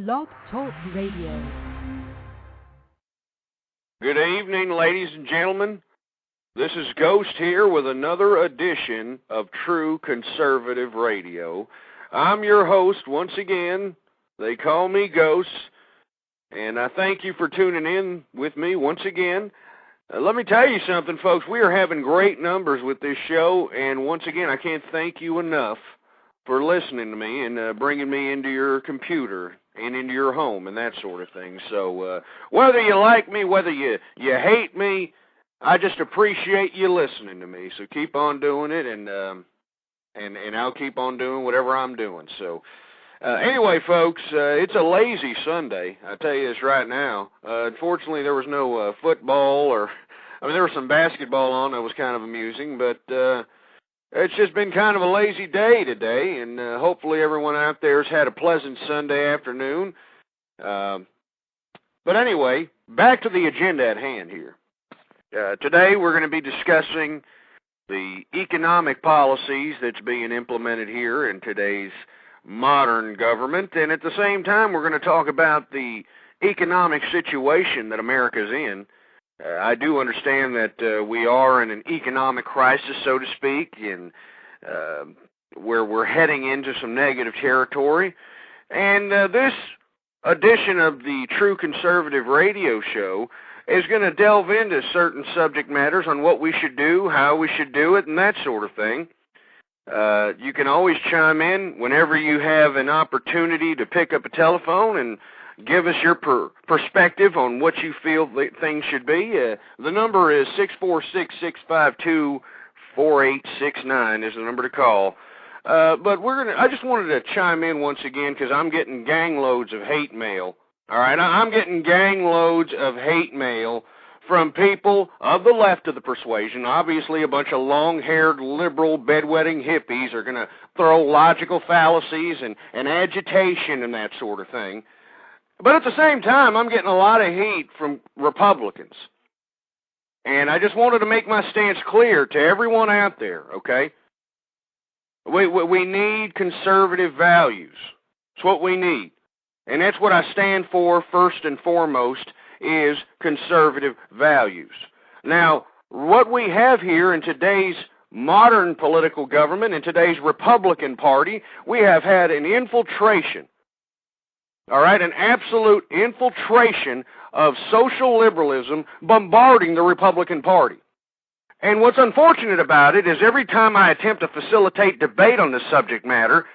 Blog Talk Radio. Good evening, ladies and gentlemen. This is Ghost here with another edition of True Conservative Radio. I'm your host once again. They call me Ghost, and I thank you for tuning in with me once again. Let me tell you something, folks. We are having great numbers with this show, and once again, I can't thank you enough for listening to me and bringing me into your computer and into your home and that sort of thing. So whether you like me, whether you hate me, I just appreciate you listening to me. So keep on doing it, and I'll keep on doing whatever I'm doing. So anyway, folks, it's a lazy Sunday. I tell you this right now. Unfortunately, there was no football there was some basketball on that was kind of amusing, but it's just been kind of a lazy day today, and hopefully everyone out there has had a pleasant Sunday afternoon. But anyway, back to the agenda at hand here. Today we're going to be discussing the economic policies that's being implemented here in today's modern government, and at the same time we're going to talk about the economic situation that America's in. I do understand that we are in an economic crisis, so to speak, and where we're heading into some negative territory. And this edition of the True Conservative Radio Show is going to delve into certain subject matters on what we should do, how we should do it, and that sort of thing. You can always chime in whenever you have an opportunity to pick up a telephone and give us your perspective on what you feel things should be. The number is 646-652-4869 is the number to call. But I just wanted to chime in once again because I'm getting gang loads of hate mail. All right, I'm getting gang loads of hate mail from people of the left of the persuasion. Obviously, a bunch of long-haired, liberal, bedwetting hippies are going to throw logical fallacies and agitation and that sort of thing. But at the same time, I'm getting a lot of heat from Republicans. And I just wanted to make my stance clear to everyone out there, okay? We need conservative values. It's what we need. And that's what I stand for first and foremost is conservative values. Now, what we have here in today's modern political government, in today's Republican Party, we have had an infiltration. All right, an absolute infiltration of social liberalism bombarding the Republican Party. And what's unfortunate about it is every time I attempt to facilitate debate on this subject matter,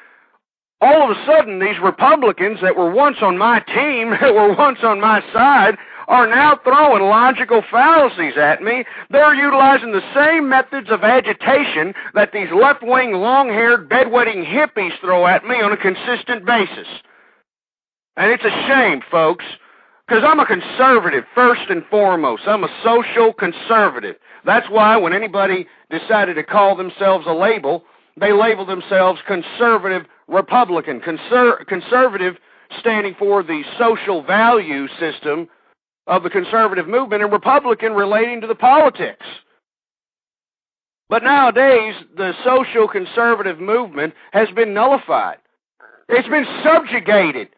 all of a sudden these Republicans that were once on my team, that were once on my side, are now throwing logical fallacies at me. They're utilizing the same methods of agitation that these left-wing, long-haired, bedwetting hippies throw at me on a consistent basis. And it's a shame, folks, because I'm a conservative first and foremost. I'm a social conservative. That's why when anybody decided to call themselves a label, they label themselves conservative Republican. Conservative standing for the social value system of the conservative movement, and Republican relating to the politics. But nowadays, the social conservative movement has been nullified. It's been subjugated.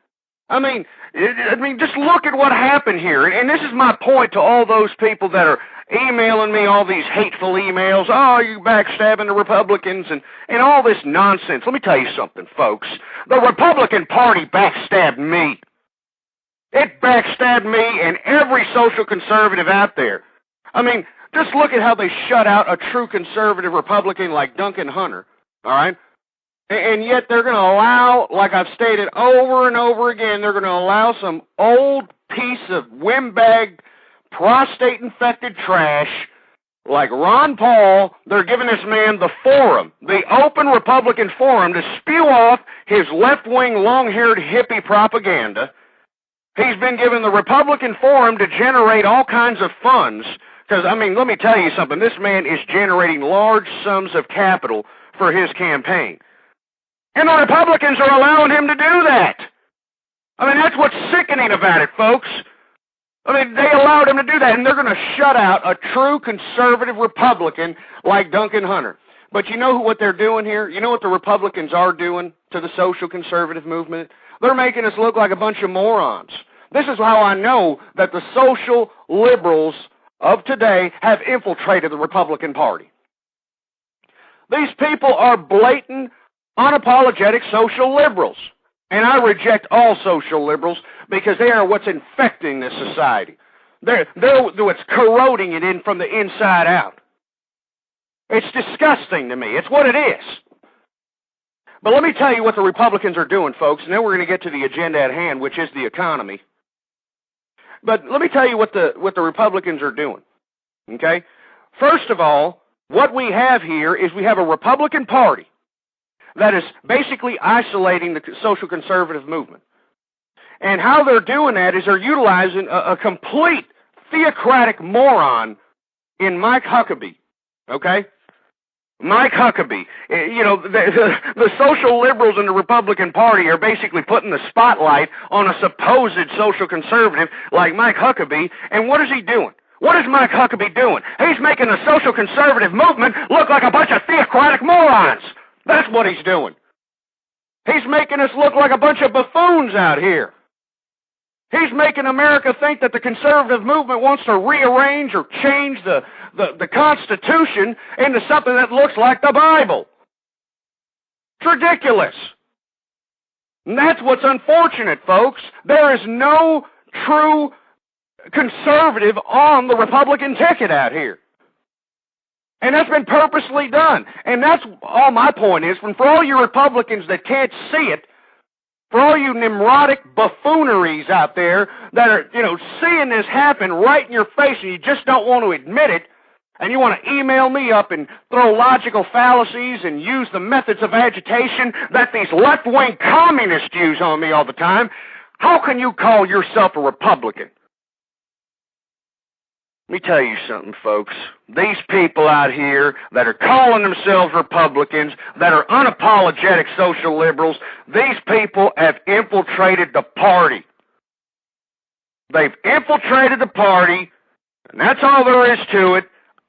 I mean, just look at what happened here. And this is my point to all those people that are emailing me all these hateful emails. Oh, you backstabbing the Republicans and all this nonsense. Let me tell you something, folks. The Republican Party backstabbed me. It backstabbed me and every social conservative out there. I mean, just look at how they shut out a true conservative Republican like Duncan Hunter, all right? And yet they're going to allow, like I've stated over and over again, they're going to allow some old piece of windbag, prostate-infected trash like Ron Paul. They're giving this man the forum, the open Republican forum, to spew off his left-wing, long-haired hippie propaganda. He's been given the Republican forum to generate all kinds of funds. Because, I mean, let me tell you something. This man is generating large sums of capital for his campaign. And the Republicans are allowing him to do that. I mean, that's what's sickening about it, folks. I mean, they allowed him to do that, and they're going to shut out a true conservative Republican like Duncan Hunter. But you know what they're doing here? You know what the Republicans are doing to the social conservative movement? They're making us look like a bunch of morons. This is how I know that the social liberals of today have infiltrated the Republican Party. These people are blatant, unapologetic social liberals. And I reject all social liberals because they are what's infecting this society. They're what's corroding it in from the inside out. It's disgusting to me. It's what it is. But let me tell you what the Republicans are doing, folks, and then we're going to get to the agenda at hand, which is the economy. But let me tell you what the Republicans are doing, okay? First of all, what we have here is we have a Republican Party that is basically isolating the social conservative movement. And how they're doing that is they're utilizing a complete theocratic moron in Mike Huckabee, okay? Mike Huckabee. You know, the social liberals in the Republican Party are basically putting the spotlight on a supposed social conservative like Mike Huckabee, and what is he doing? What is Mike Huckabee doing? He's making the social conservative movement look like a bunch of theocratic morons. That's what he's doing. He's making us look like a bunch of buffoons out here. He's making America think that the conservative movement wants to rearrange or change the Constitution into something that looks like the Bible. It's ridiculous. And that's what's unfortunate, folks. There is no true conservative on the Republican ticket out here. And that's been purposely done. And that's all my point is. For all you Republicans that can't see it, for all you Nimrodic buffooneries out there that are, seeing this happen right in your face and you just don't want to admit it, and you want to email me up and throw logical fallacies and use the methods of agitation that these left-wing communists use on me all the time, how can you call yourself a Republican? Let me tell you something, folks. These people out here that are calling themselves Republicans, that are unapologetic social liberals, these people have infiltrated the party. They've infiltrated the party, and that's all there is to it.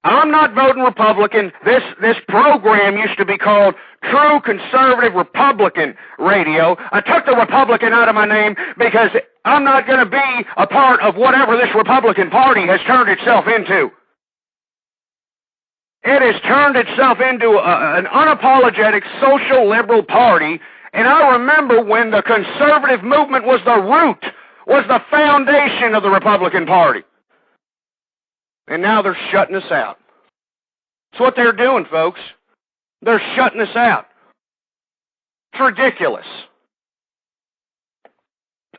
I'm not voting Republican. This program used to be called True Conservative Republican Radio. I took the Republican out of my name because I'm not going to be a part of whatever this Republican Party has turned itself into. It has turned itself into an unapologetic social liberal party, and I remember when the conservative movement was the root, was the foundation of the Republican Party. And now they're shutting us out. That's what they're doing, folks. They're shutting us out. It's ridiculous.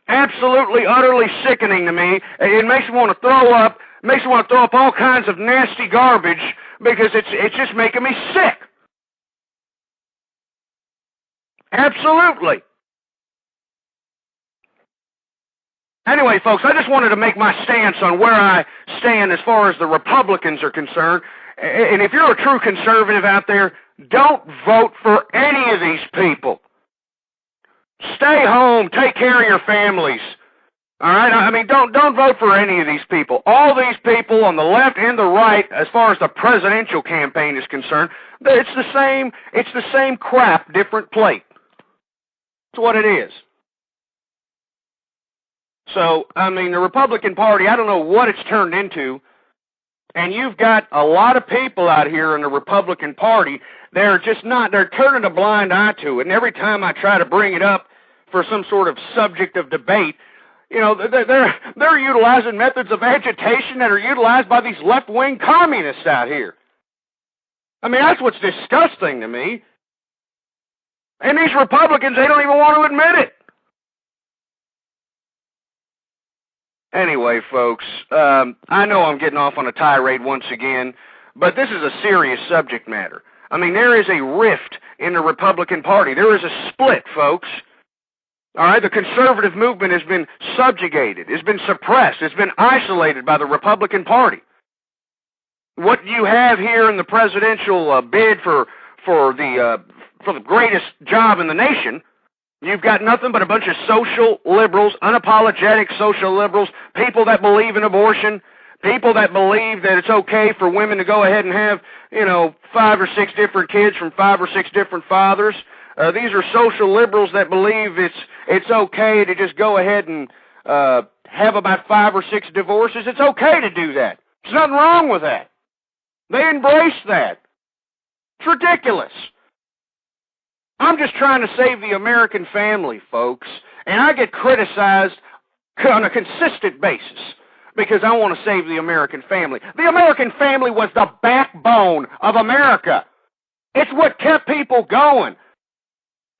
Absolutely, utterly sickening to me. It makes me want to throw up. It makes me want to throw up all kinds of nasty garbage because it's just making me sick. Absolutely. Anyway, folks, I just wanted to make my stance on where I stand as far as the Republicans are concerned. And if you're a true conservative out there, don't vote for any of these people. Stay home. Take care of your families. All right? I mean, don't vote for any of these people. All these people on the left and the right, as far as the presidential campaign is concerned, it's the same crap, different plate. That's what it is. So, I mean, the Republican Party, I don't know what it's turned into, and you've got a lot of people out here in the Republican Party, they're turning a blind eye to it, and every time I try to bring it up for some sort of subject of debate, they're utilizing methods of agitation that are utilized by these left-wing communists out here. I mean, that's what's disgusting to me. And these Republicans, they don't even want to admit it. Anyway, folks, I know I'm getting off on a tirade once again, but this is a serious subject matter. I mean, there is a rift in the Republican Party. There is a split, folks. All right, the conservative movement has been subjugated, has been suppressed, has been isolated by the Republican Party. What you have here in the presidential bid for the greatest job in the nation, you've got nothing but a bunch of social liberals, unapologetic social liberals, people that believe in abortion, people that believe that it's okay for women to go ahead and have, 5 or 6 different kids from 5 or 6 different fathers. These are social liberals that believe it's okay to just go ahead and have about 5 or 6 divorces. It's okay to do that. There's nothing wrong with that. They embrace that. It's ridiculous. I'm just trying to save the American family, folks, and I get criticized on a consistent basis because I want to save the American family. The American family was the backbone of America. It's what kept people going.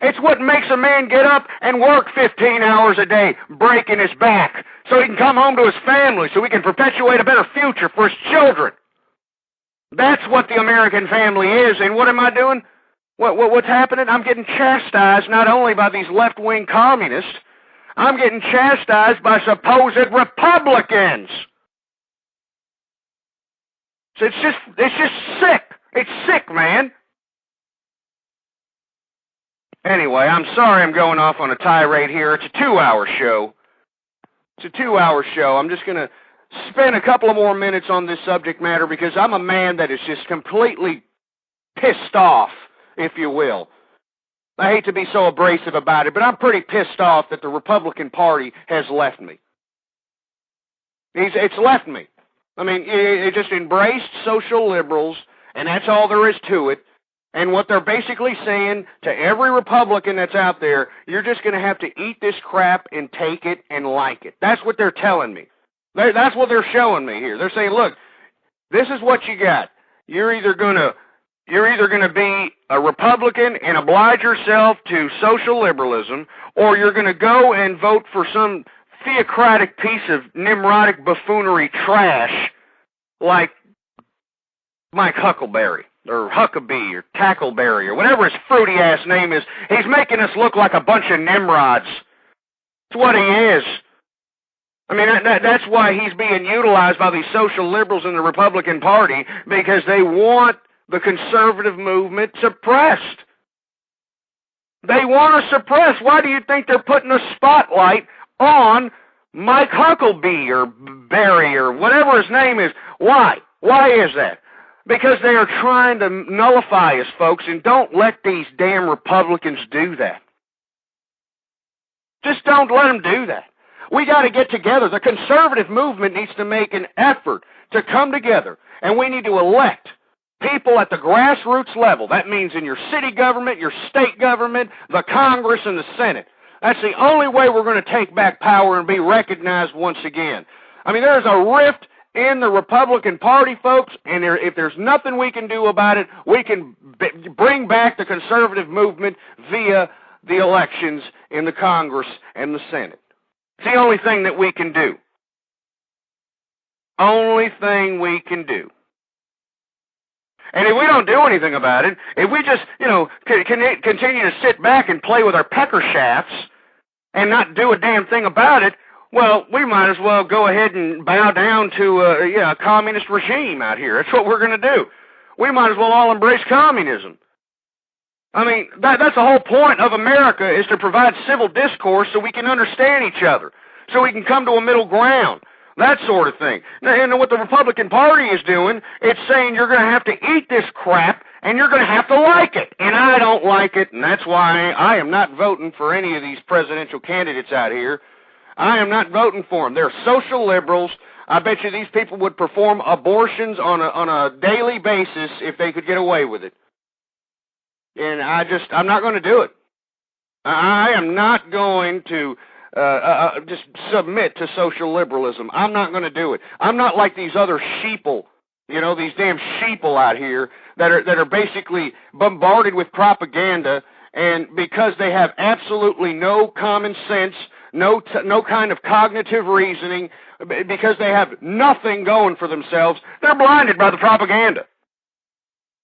It's what makes a man get up and work 15 hours a day, breaking his back, so he can come home to his family, so he can perpetuate a better future for his children. That's what the American family is, and what am I doing? What's happening? I'm getting chastised not only by these left-wing communists, I'm getting chastised by supposed Republicans. So it's just sick. It's sick, man. Anyway, I'm sorry I'm going off on a tirade here. It's a 2-hour show. It's a 2-hour show. I'm just going to spend a couple of more minutes on this subject matter because I'm a man that is just completely pissed off, if you will. I hate to be so abrasive about it, but I'm pretty pissed off that the Republican Party has left me. It's left me. I mean, it just embraced social liberals, and that's all there is to it. And what they're basically saying to every Republican that's out there, you're just going to have to eat this crap and take it and like it. That's what they're telling me. That's what they're showing me here. They're saying, look, this is what you got. You're either going to be a Republican and oblige yourself to social liberalism, or you're going to go and vote for some theocratic piece of Nimrodic buffoonery trash like Mike Huckleberry, or Huckabee, or Tackleberry, or whatever his fruity-ass name is. He's making us look like a bunch of Nimrods. That's what he is. I mean, that's why he's being utilized by these social liberals in the Republican Party, because they want the conservative movement suppressed. They want to suppress. Why do you think they're putting a spotlight on Mike Huckabee, or Barry, or whatever his name is? Why? Why is that? Because they are trying to nullify us, folks, and don't let these damn Republicans do that. Just don't let them do that. We got to get together. The conservative movement needs to make an effort to come together, and we need to elect people at the grassroots level. That means in your city government, your state government, the Congress, and the Senate. That's the only way we're going to take back power and be recognized once again. I mean, there's a rift in the Republican Party, folks, and if there's nothing we can do about it, we can bring back the conservative movement via the elections in the Congress and the Senate. It's the only thing that we can do. Only thing we can do. And if we don't do anything about it, if we just, continue to sit back and play with our pecker shafts and not do a damn thing about it, well, we might as well go ahead and bow down to a communist regime out here. That's what we're going to do. We might as well all embrace communism. I mean, that's the whole point of America, is to provide civil discourse so we can understand each other, so we can come to a middle ground, that sort of thing. And what the Republican Party is doing, it's saying you're going to have to eat this crap, and you're going to have to like it. And I don't like it, and that's why I am not voting for any of these presidential candidates out here. I am not voting for them. They're social liberals. I bet you these people would perform abortions on a daily basis if they could get away with it. And I'm not going to do it. I am not going to just submit to social liberalism. I'm not going to do it. I'm not like these other sheeple, these damn sheeple out here that are basically bombarded with propaganda, and because they have absolutely no common sense, no kind of cognitive reasoning, because they have nothing going for themselves, they're blinded by the propaganda.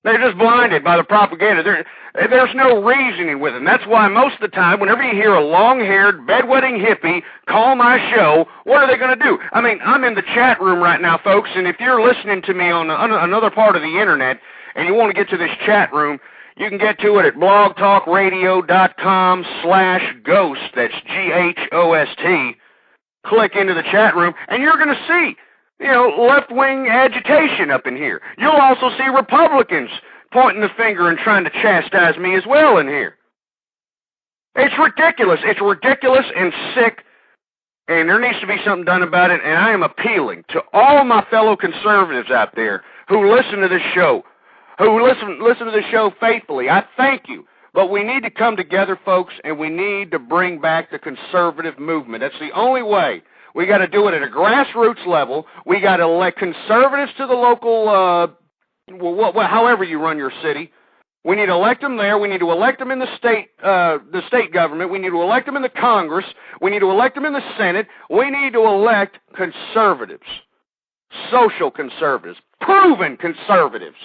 They're just blinded by the propaganda. There's no reasoning with them. That's why most of the time, whenever you hear a long-haired, bedwetting hippie call my show, what are they going to do? I mean, I'm in the chat room right now, folks, and if you're listening to me on another part of the Internet and you want to get to this chat room, you can get to it at blogtalkradio.com/ghost. That's GHOST. Click into the chat room, and you're going to see left-wing agitation up in here. You'll also see Republicans pointing the finger and trying to chastise me as well in here. It's ridiculous. It's ridiculous and sick, and there needs to be something done about it, and I am appealing to all my fellow conservatives out there who listen to this show, who listen to this show faithfully. I thank you. But we need to come together, folks, and we need to bring back the conservative movement. That's the only way. We got to do it at a grassroots level. We got to elect conservatives to the local, however you run your city. We need to elect them there. We need to elect them in the state government. We need to elect them in the Congress. We need to elect them in the Senate. We need to elect conservatives, social conservatives, proven conservatives,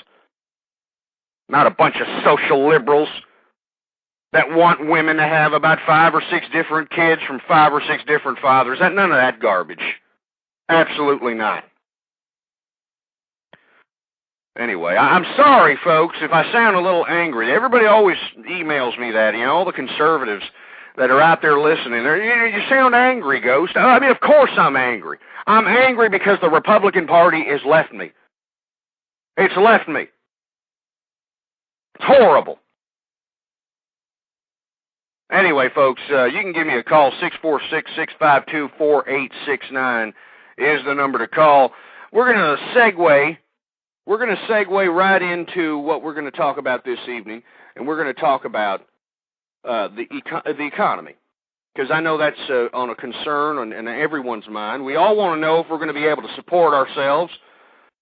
not a bunch of social liberals that want women to have about 5 or 6 different kids from 5 or 6 different fathers. None of that garbage. Absolutely not. Anyway, I'm sorry, folks, if I sound a little angry. Everybody always emails me that, all the conservatives that are out there listening. You sound angry, Ghost. I mean, of course I'm angry. I'm angry because the Republican Party has left me. It's left me. It's horrible. Anyway, folks, you can give me a call. 646-652-4869 is the number to call. We're going to segue right into what we're going to talk about this evening, and we're going to talk about the economy, because I know that's on a concern in everyone's mind. We all want to know if we're going to be able to support ourselves.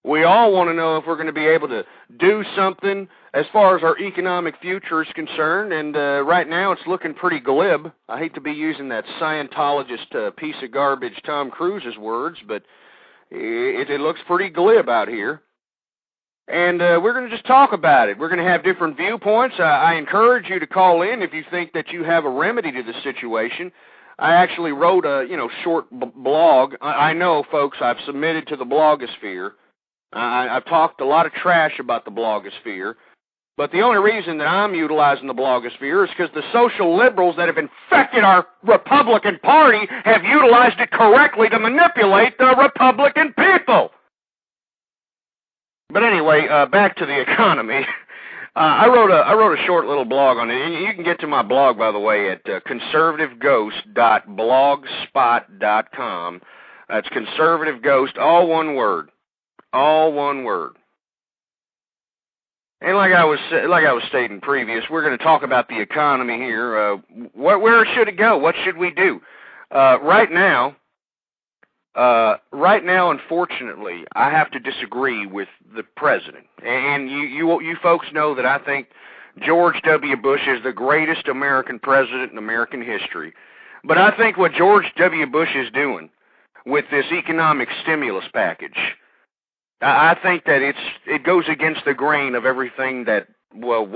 We all want to know if we're going to be able to do something as far as our economic future is concerned, and right now it's looking pretty glib. I hate to be using that Scientologist piece of garbage Tom Cruise's words, but it looks pretty glib out here. And we're going to just talk about it. We're going to have different viewpoints. I encourage you to call in if you think that you have a remedy to the situation. I actually wrote a short blog. I know, folks, I've submitted to the blogosphere. I've talked a lot of trash about the blogosphere, but the only reason that I'm utilizing the blogosphere is because the social liberals that have infected our Republican Party have utilized it correctly to manipulate the Republican people. But anyway, back to the economy. I wrote a short little blog on it, and you can get to my blog, by the way, at conservativeghost.blogspot.com. That's conservative ghost, all one word. All one word. And like I was stating previous, we're going to talk about the economy here. Where should it go? What should we do? Right now, unfortunately, I have to disagree with the president. And you folks know that I think George W. Bush is the greatest American president in American history. But I think what George W. Bush is doing with this economic stimulus package, I think that it goes against the grain of everything that I was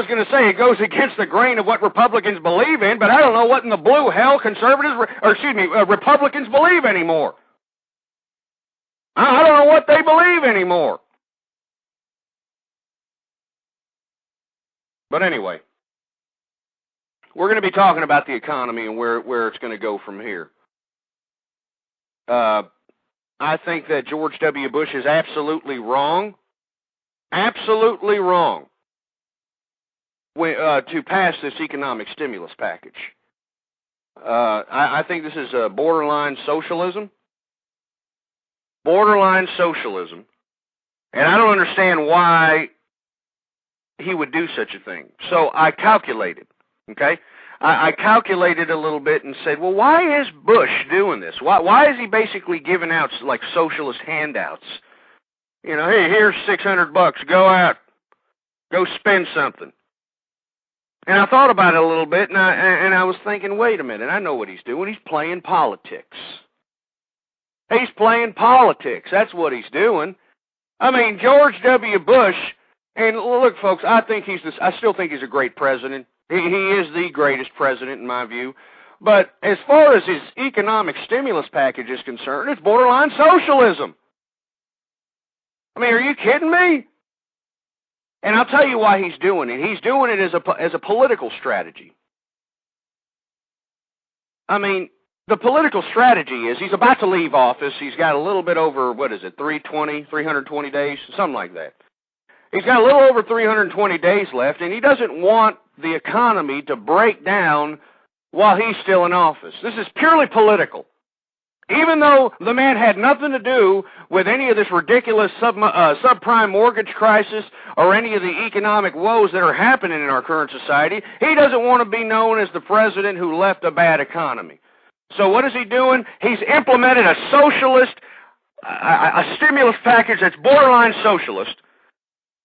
going to say it goes against the grain of what Republicans believe in, but I don't know what in the blue hell Republicans believe anymore. I don't know what they believe anymore. But anyway, we're going to be talking about the economy and where it's going to go from here. I think that George W. Bush is absolutely wrong to pass this economic stimulus package. I think this is borderline socialism. And I don't understand why he would do such a thing. So I calculated, okay? I calculated a little bit and said, well, why is Bush doing this? Why is he basically giving out like socialist handouts? Hey, here's $600. Go out. Go spend something. And I thought about it a little bit, and I was thinking, wait a minute, I know what he's doing. He's playing politics. He's playing politics. That's what he's doing. I mean, George W. Bush, and look, folks, I still think he's a great president. He is the greatest president in my view. But as far as his economic stimulus package is concerned, it's borderline socialism. I mean, are you kidding me? And I'll tell you why he's doing it. He's doing it as a political strategy. I mean, the political strategy is he's about to leave office. He's got a little bit over, 320 days, something like that. He's got a little over 320 days left, and he doesn't want the economy to break down while he's still in office. This is purely political. Even though the man had nothing to do with any of this ridiculous subprime mortgage crisis or any of the economic woes that are happening in our current society, he doesn't want to be known as the president who left a bad economy. So what is he doing? He's implemented a socialist, a stimulus package that's borderline socialist.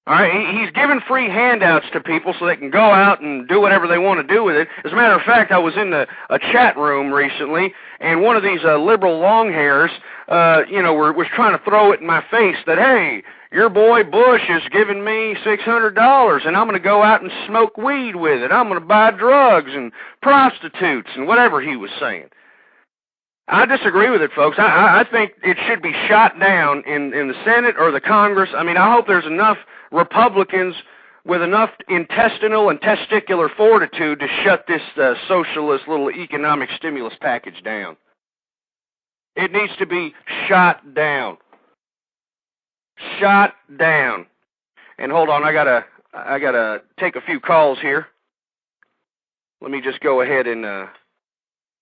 All right, he's given free handouts to people so they can go out and do whatever they want to do with it. As a matter of fact, I was in a chat room recently, and one of these liberal longhairs, was trying to throw it in my face that, hey, your boy Bush is giving me $600, and I'm going to go out and smoke weed with it. I'm going to buy drugs and prostitutes and whatever he was saying. I disagree with it, folks. I think it should be shot down in the Senate or the Congress. I mean, I hope there's enough Republicans with enough intestinal and testicular fortitude to shut this socialist little economic stimulus package down. It needs to be shot down. Shot down. And hold on, I gotta take a few calls here. Let me just go ahead and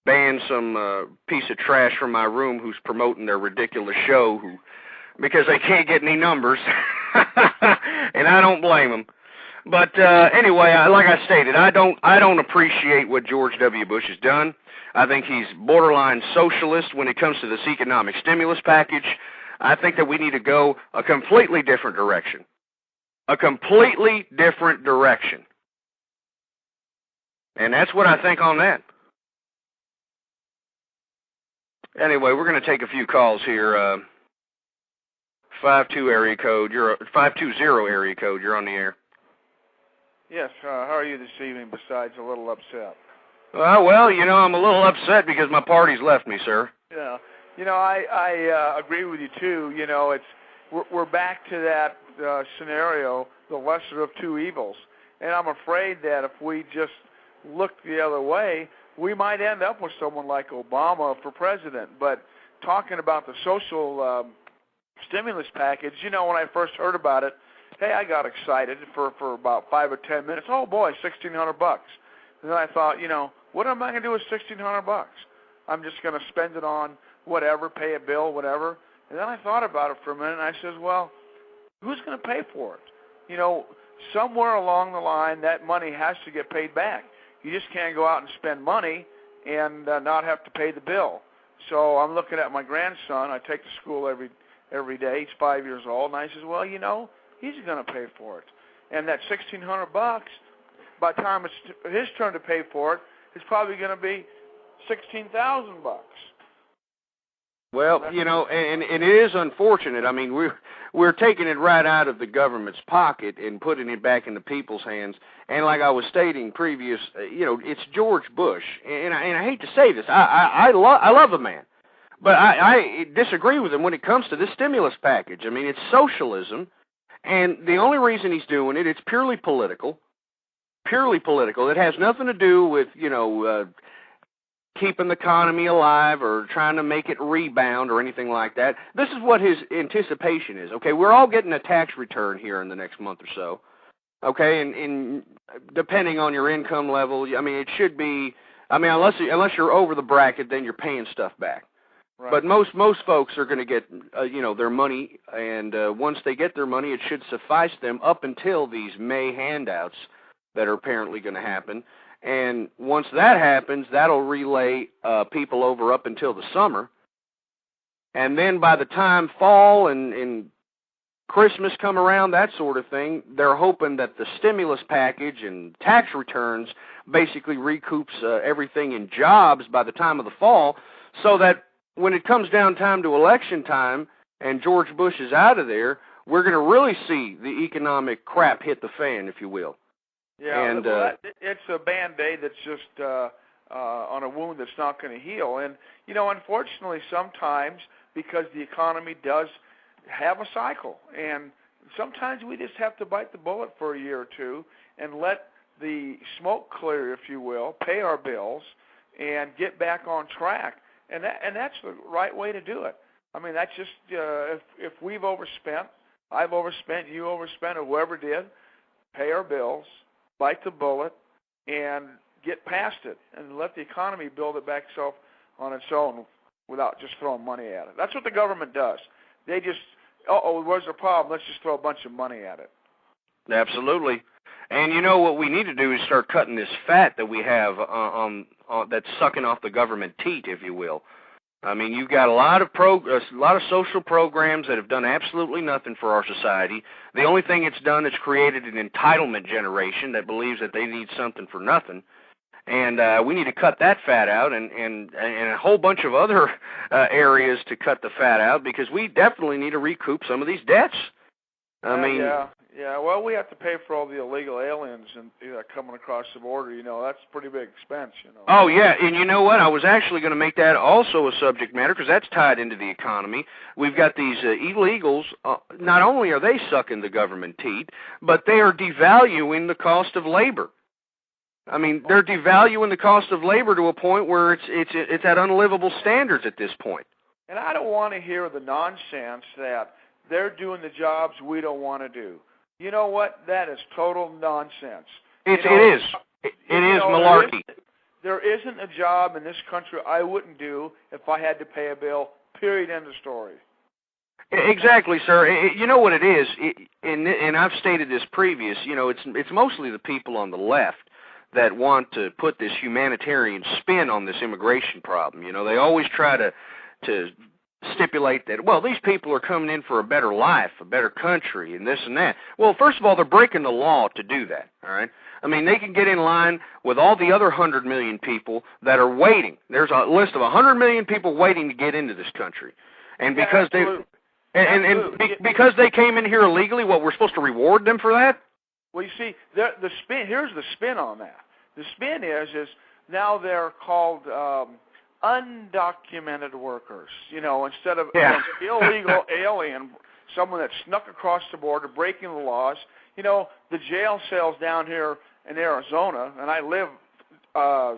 ban some piece of trash from my room who's promoting their ridiculous show because they can't get any numbers. And I don't blame them. But anyway, like I stated, I don't appreciate what George W. Bush has done. I think he's borderline socialist when it comes to this economic stimulus package. I think that we need to go a completely different direction. A completely different direction. And that's what I think on that. Anyway, we're going to take a few calls here. 520 area code. You're on the air. Yes. How are you this evening? Besides a little upset. Well, I'm a little upset because my party's left me, sir. Yeah. I agree with you too. We're back to that scenario, the lesser of two evils, and I'm afraid that if we just look the other way, we might end up with someone like Obama for president. But talking about the social stimulus package, when I first heard about it, hey, I got excited for about 5 or 10 minutes. Oh boy, $1,600. And then I thought, what am I going to do with $1,600? I'm just going to spend it on whatever, pay a bill, whatever. And then I thought about it for a minute, and I says, well, who's going to pay for it? Somewhere along the line, that money has to get paid back. You just can't go out and spend money and not have to pay the bill. So I'm looking at my grandson. I take to school every day. He's 5 years old, and I says, well, he's going to pay for it. And that $1,600, by the time it's his turn to pay for it, it's probably going to be $16,000. Well, and it is unfortunate. I mean, we're taking it right out of the government's pocket and putting it back in the people's hands. And like I was stating previous, it's George Bush. And I hate to say this. I love the man. But I disagree with him when it comes to this stimulus package. I mean, it's socialism. And the only reason he's doing it, it's purely political. Purely political. It has nothing to do with, keeping the economy alive or trying to make it rebound or anything like that. This is what his anticipation is. Okay, we're all getting a tax return here in the next month or so. Okay, and depending on your income level, I mean, it should be, unless you're over the bracket, then you're paying stuff back. Right. But most folks are going to get, their money, and once they get their money, it should suffice them up until these May handouts that are apparently going to happen. And once that happens, that'll relay people over up until the summer. And then by the time fall and Christmas come around, that sort of thing, they're hoping that the stimulus package and tax returns basically recoups everything in jobs by the time of the fall, so that when it comes down time to election time and George Bush is out of there, we're going to really see the economic crap hit the fan, if you will. Yeah, and it's a Band-Aid that's just on a wound that's not going to heal. And, unfortunately, sometimes, because the economy does have a cycle, and sometimes we just have to bite the bullet for a year or two and let the smoke clear, if you will, pay our bills, and get back on track. And that's the right way to do it. I mean, that's just, if we've overspent, I've overspent, you overspent, or whoever did. Pay our bills, bite the bullet, and get past it, and let the economy build it back itself on its own without just throwing money at it. That's what the government does. They just, where's the problem? Let's just throw a bunch of money at it. Absolutely. And you know what we need to do is start cutting this fat that we have on that's sucking off the government teat, if you will. I mean, you've got a lot of social programs that have done absolutely nothing for our society. The only thing it's done is created an entitlement generation that believes that they need something for nothing. And we need to cut that fat out, and a whole bunch of other areas to cut the fat out, because we definitely need to recoup some of these debts. Yeah. Well, we have to pay for all the illegal aliens and coming across the border. You know, that's a pretty big expense. You know. Oh yeah, and you know what? I was actually going to make that also a subject matter, because that's tied into the economy. We've got these illegals. Not only are they sucking the government teat, but they are devaluing the cost of labor. I mean, they're devaluing the cost of labor to a point where it's at unlivable standards at this point. And I don't want to hear the nonsense that they're doing the jobs we don't want to do. You know what? That is total nonsense. It is malarkey. There isn't a job in this country I wouldn't do if I had to pay a bill, period, end of story. Exactly, sir. You know what it is, and I've stated this previous, you know, it's mostly the people on the left that want to put this humanitarian spin on this immigration problem. You know, they always try to stipulate that, well, these people are coming in for a better life, a better country, and this and that. Well, first of all, they're breaking the law to do that, all right? I mean, they can get in line with all the other 100 million people that are waiting. There's a list of 100 million people waiting to get into this country. And because because they came in here illegally, what, we're supposed to reward them for that? Well, you see, here's the spin on that. The spin is now they're called undocumented workers, you know, instead of an illegal alien, someone that snuck across the border, breaking the laws. You know, the jail cells down here in Arizona, and I live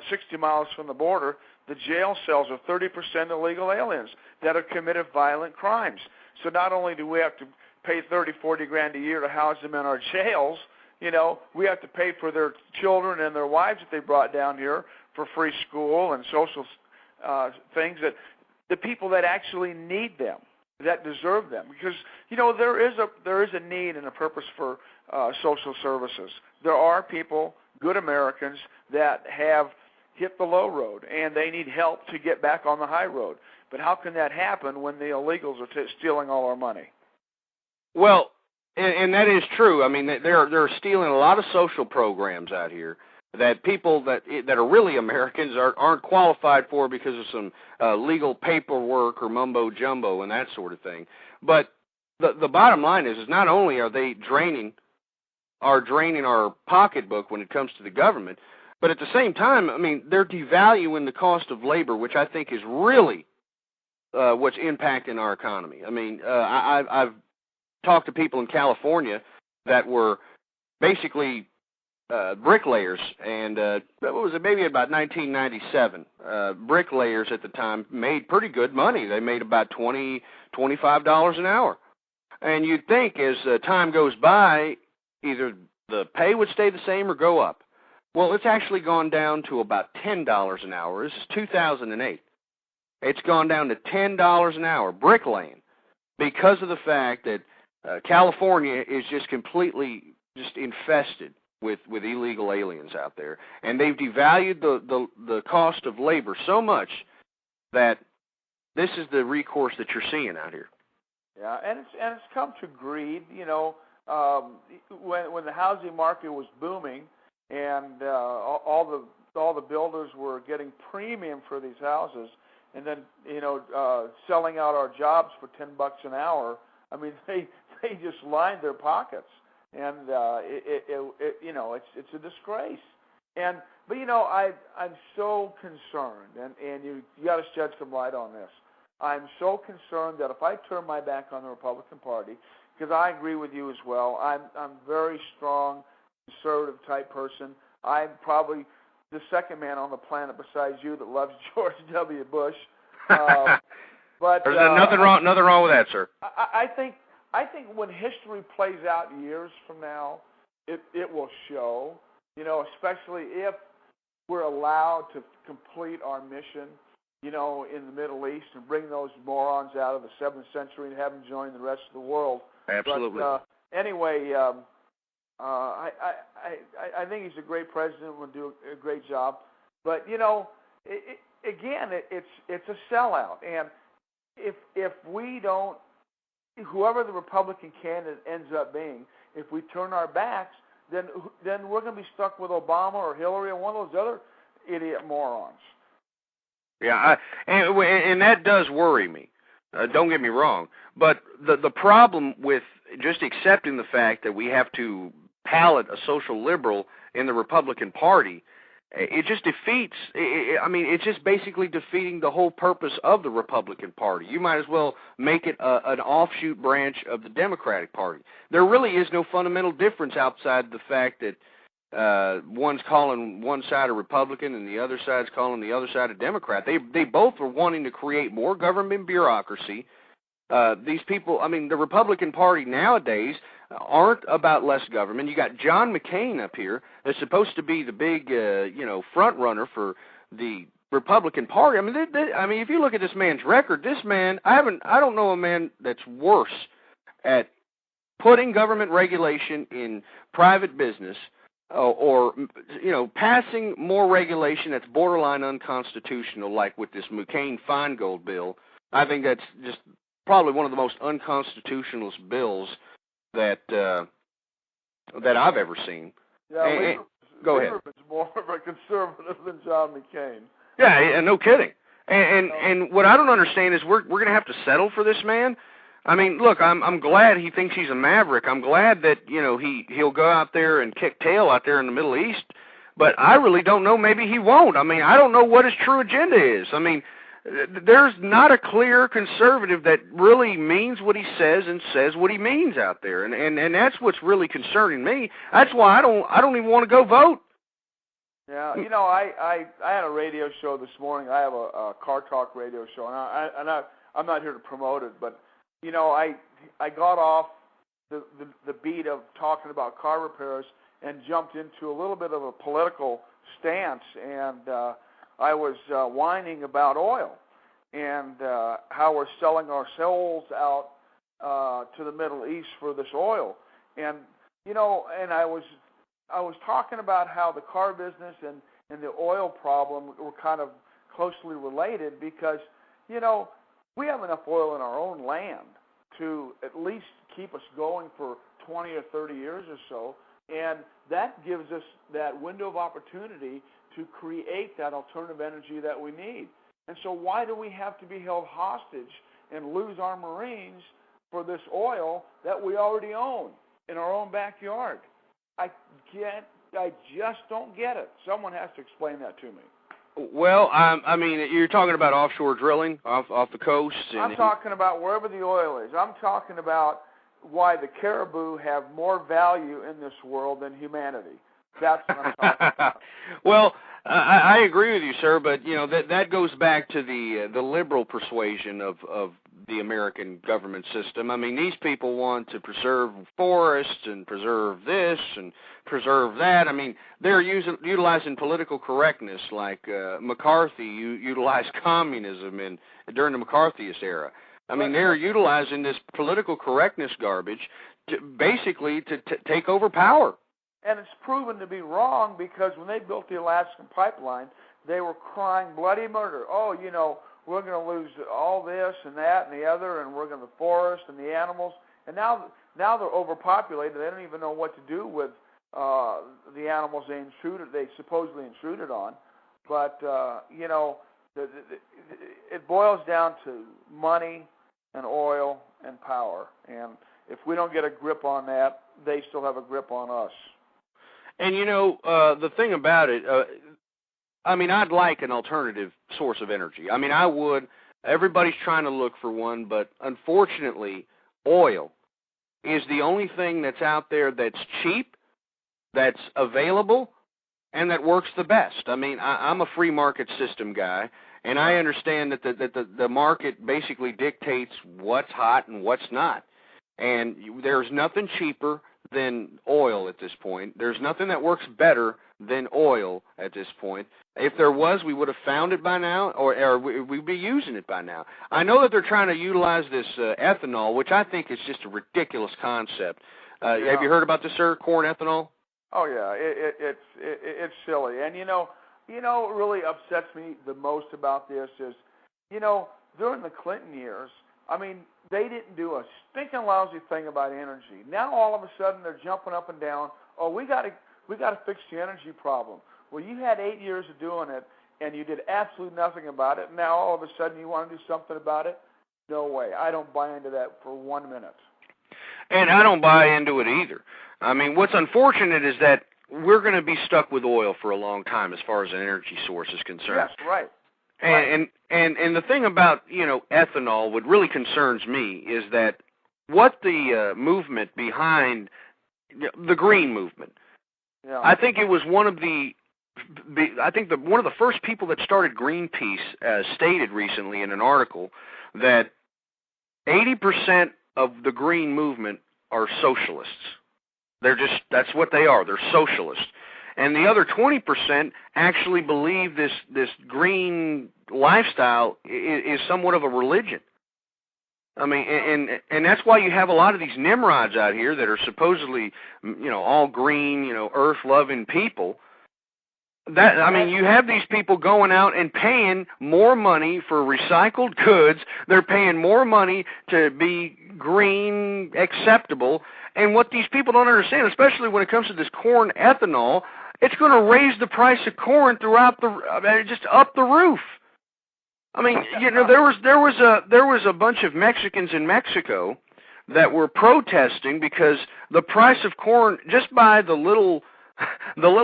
60 miles from the border, the jail cells are 30% illegal aliens that have committed violent crimes. So not only do we have to pay $30, $40 grand a year to house them in our jails, you know, we have to pay for their children and their wives that they brought down here for free school and social things, that the people that actually need them, that deserve them, because you know there is a need and a purpose for social services. There are people, good Americans, that have hit the low road and they need help to get back on the high road. But how can that happen when the illegals are stealing all our money? Well, and that is true. I mean, they're stealing a lot of social programs out here that people that are really Americans aren't qualified for because of some legal paperwork or mumbo jumbo and that sort of thing. But the bottom line is not only are they draining our pocketbook when it comes to the government, but at the same time, I mean, they're devaluing the cost of labor, which I think is really what's impacting our economy. I mean, I've talked to people in California that were basically bricklayers, and what was it, maybe about 1997. Bricklayers at the time made pretty good money. They made about $20, $25 an hour. And you'd think as time goes by, either the pay would stay the same or go up. Well, it's actually gone down to about $10 an hour. This is 2008. It's gone down to $10 an hour, bricklaying, because of the fact that California is just completely infested with illegal aliens out there, and they've devalued the cost of labor so much that this is the recourse that you're seeing out here. Yeah, and it's come to greed. You know, when the housing market was booming, and all the builders were getting premium for these houses, and then selling out our jobs for $10 an hour. I mean, they just lined their pockets. And it's a disgrace. But I'm so concerned, and you got to shed some light on this. I'm so concerned that if I turn my back on the Republican Party, because I agree with you as well, I'm very strong, conservative type person. I'm probably the second man on the planet besides you that loves George W. Bush. But there's nothing wrong with that, sir. I think I think when history plays out years from now, it will show, especially if we're allowed to complete our mission, in the Middle East and bring those morons out of the 7th century and have them join the rest of the world. Absolutely. But anyway, I think he's a great president, will do a great job. But, again, it's a sellout. And if we don't, whoever the Republican candidate ends up being, if we turn our backs, then we're going to be stuck with Obama or Hillary or one of those other idiot morons. Yeah, and that does worry me. Don't get me wrong. But the problem with just accepting the fact that we have to pallet a social liberal in the Republican Party, it just defeats, it's just basically defeating the whole purpose of the Republican Party. You might as well make it an offshoot branch of the Democratic Party. There really is no fundamental difference outside the fact that one's calling one side a Republican and the other side's calling the other side a Democrat. They both are wanting to create more government bureaucracy. These people, the Republican Party nowadays aren't about less government. You got John McCain up here that's supposed to be the big, front runner for the Republican Party. If you look at this man's record, this man, I don't know a man that's worse at putting government regulation in private business or passing more regulation that's borderline unconstitutional, like with this McCain-Feingold bill. I think that's just probably one of the most unconstitutional bills that I've ever seen. Yeah, go ahead. Lieberman's more of a conservative than John McCain. Yeah, no kidding. And what I don't understand is we're going to have to settle for this man. Look, I'm glad he thinks he's a maverick. I'm glad that he'll go out there and kick tail out there in the Middle East. But I really don't know. Maybe he won't. I don't know what his true agenda is. There's not a clear conservative that really means what he says and says what he means out there, and that's what's really concerning me. That's why I don't even want to go vote. Yeah, I had a radio show this morning. I have a car talk radio show, and I'm not here to promote it, but I got off the beat of talking about car repairs and jumped into a little bit of a political stance, and I was whining about oil and how we're selling our souls out to the Middle East for this oil. And, and I was talking about how the car business and the oil problem were kind of closely related because, we have enough oil in our own land to at least keep us going for 20 or 30 years or so, and that gives us that window of opportunity to create that alternative energy that we need. And so why do we have to be held hostage and lose our Marines for this oil that we already own in our own backyard? I just don't get it. Someone has to explain that to me. Well, you're talking about offshore drilling off the coast? I'm talking about wherever the oil is. I'm talking about why the caribou have more value in this world than humanity. That's what I'm talking about. Well, I agree with you, sir, but that goes back to the liberal persuasion of the American government system. These people want to preserve forests and preserve this and preserve that. They're utilizing political correctness like McCarthy utilized communism during the McCarthyist era. They're utilizing this political correctness garbage basically to take over power. And it's proven to be wrong because when they built the Alaskan pipeline, they were crying bloody murder. Oh, we're going to lose all this and that and the other, and we're going to the forest and the animals. And now they're overpopulated. They don't even know what to do with the animals they supposedly intruded on. But, it boils down to money and oil and power. And if we don't get a grip on that, they still have a grip on us. And, the thing about it, I'd like an alternative source of energy. I would. Everybody's trying to look for one, but unfortunately, oil is the only thing that's out there that's cheap, that's available, and that works the best. I'm a free market system guy, and I understand that the market basically dictates what's hot and what's not. And there's nothing cheaper than oil at this point. There's nothing that works better than oil at this point. If there was, we would have found it by now, or we'd be using it by now. I know that they're trying to utilize this ethanol, which I think is just a ridiculous concept. Have you heard about this, sir, corn ethanol? Oh yeah, it's silly. And you know what really upsets me the most about this is, during the Clinton years, I mean, they didn't do a stinking lousy thing about energy. Now all of a sudden they're jumping up and down. Oh, we got to fix the energy problem. Well, you had 8 years of doing it, and you did absolutely nothing about it. Now all of a sudden you want to do something about it? No way. I don't buy into that for 1 minute. And I don't buy into it either. I mean, what's unfortunate is that we're going to be stuck with oil for a long time as far as an energy source is concerned. Yes, right. And the thing about, ethanol, what really concerns me is that what the movement behind the green movement, I think it was one of the first people that started Greenpeace stated recently in an article that 80% of the green movement are socialists. That's what they are. They're socialists. And the other 20% actually believe this green lifestyle is somewhat of a religion. I mean, and that's why you have a lot of these Nimrods out here that are supposedly, all green, earth-loving people. You have these people going out and paying more money for recycled goods. They're paying more money to be green acceptable. And what these people don't understand, especially when it comes to this corn ethanol, it's going to raise the price of corn just up the roof. I mean, there was a bunch of Mexicans in Mexico that were protesting because the price of corn, just by the little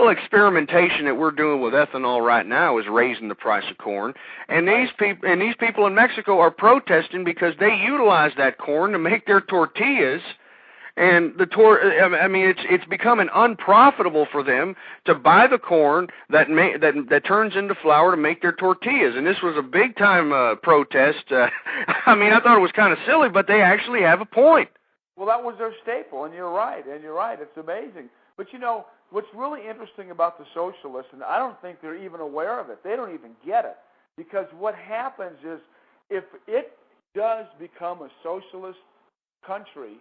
experimentation that we're doing with ethanol right now, is raising the price of corn. And these people in Mexico are protesting because they utilize that corn to make their tortillas. And it's becoming unprofitable for them to buy the corn that turns into flour to make their tortillas. And this was a big time protest. I thought it was kind of silly, but they actually have a point. Well, that was their staple, and you're right. It's amazing. But what's really interesting about the socialists, and I don't think they're even aware of it. They don't even get it, because what happens is, if it does become a socialist country,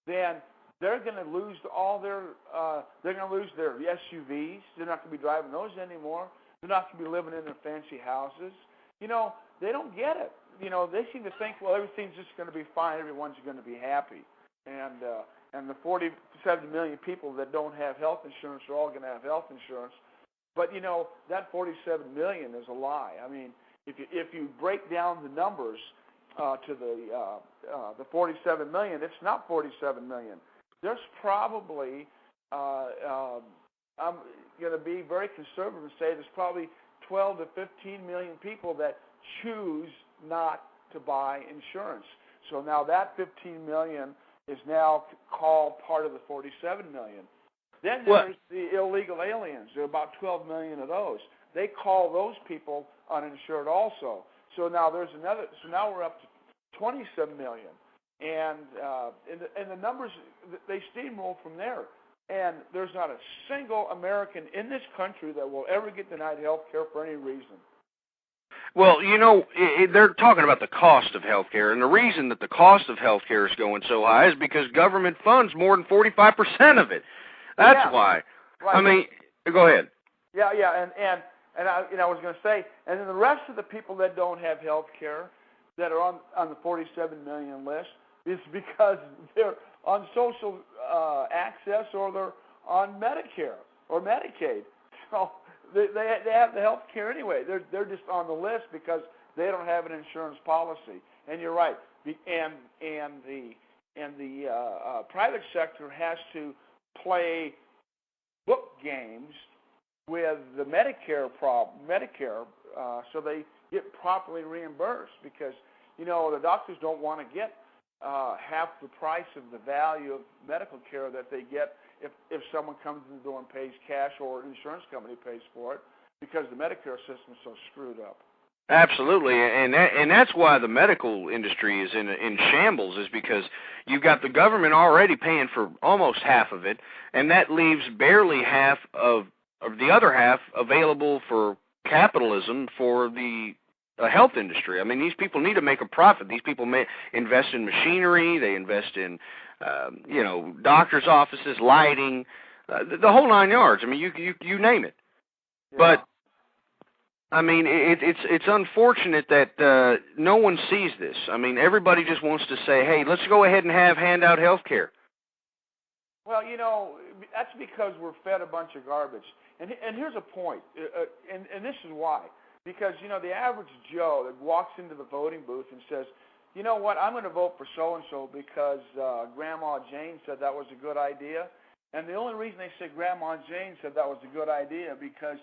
then they're going to lose they're going to lose their SUVs. They're not going to be driving those anymore. They're not going to be living in their fancy houses. They don't get it. They seem to think, well, everything's just going to be fine. Everyone's going to be happy. And the 47 million people that don't have health insurance are all going to have health insurance. But that 47 million is a lie. I mean, if you break down the numbers to the 47 million, it's not 47 million. There's probably, I'm going to be very conservative and say there's probably 12 to 15 million people that choose not to buy insurance. So now that 15 million is now called part of the 47 million. Then there's the illegal aliens. There are about 12 million of those. They call those people uninsured also. So now now we're up to 27 million. And the numbers, they steamroll from there. And there's not a single American in this country that will ever get denied health care for any reason. Well, they're talking about the cost of health care, and the reason that the cost of health care is going so high is because government funds more than 45% of it. That's why. Right. I mean, go ahead. Yeah, and I was going to say, and then the rest of the people that don't have health care that are on the 47 million list is because they're on social access, or they're on Medicare or Medicaid. So they have the health care anyway. They're just on the list because they don't have an insurance policy. And you're right. And the private sector has to play book games with the Medicare so they get properly reimbursed, because the doctors don't want to get half the price of the value of medical care that they get if someone comes in the door and pays cash, or an insurance company pays for it, because the Medicare system is so screwed up. Absolutely, and that's why the medical industry is in shambles, is because you've got the government already paying for almost half of it, and that leaves barely half of the other half available for capitalism for the health industry. I mean, these people need to make a profit. These people may invest in machinery, they invest in doctors' offices, lighting, the whole nine yards. I mean, you name it. Yeah. But I mean, it's unfortunate that no one sees this. I mean, everybody just wants to say, hey, let's go ahead and have handout health care. Well, that's because we're fed a bunch of garbage. And here's a point, and this is why. Because, the average Joe that walks into the voting booth and says, you know what, I'm going to vote for so-and-so because Grandma Jane said that was a good idea. And the only reason they say Grandma Jane said that was a good idea because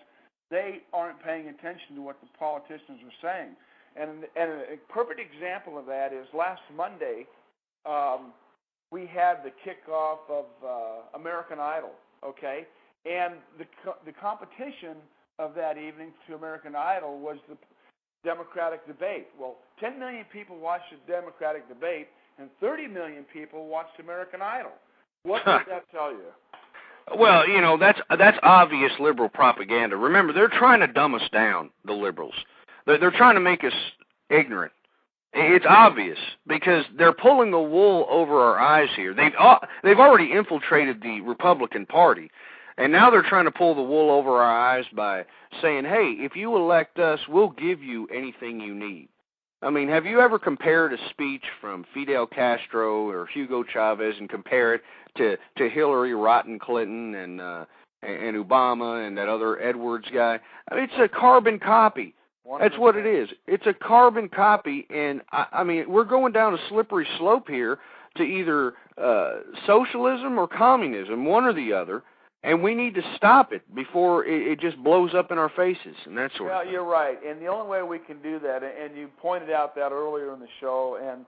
they aren't paying attention to what the politicians are saying. And a perfect example of that is last Monday, we had the kickoff of American Idol, okay? And the competition of that evening to American Idol was the Democratic debate. Well, 10 million people watched the Democratic debate, and 30 million people watched American Idol. What does that tell you? Well, that's obvious liberal propaganda. Remember, they're trying to dumb us down, the liberals. They're trying to make us ignorant. It's obvious because they're pulling the wool over our eyes here. They've already infiltrated the Republican Party, and now they're trying to pull the wool over our eyes by saying, hey, if you elect us, we'll give you anything you need. I mean, have you ever compared a speech from Fidel Castro or Hugo Chavez and compare it to Hillary Rotten Clinton and Obama and that other Edwards guy? I mean, it's a carbon copy. 100%. That's what it is. It's a carbon copy, and I mean, we're going down a slippery slope here to either socialism or communism, one or the other. And we need to stop it before it just blows up in our faces and that sort of thing. You're right. And the only way we can do that, and you pointed out that earlier in the show, and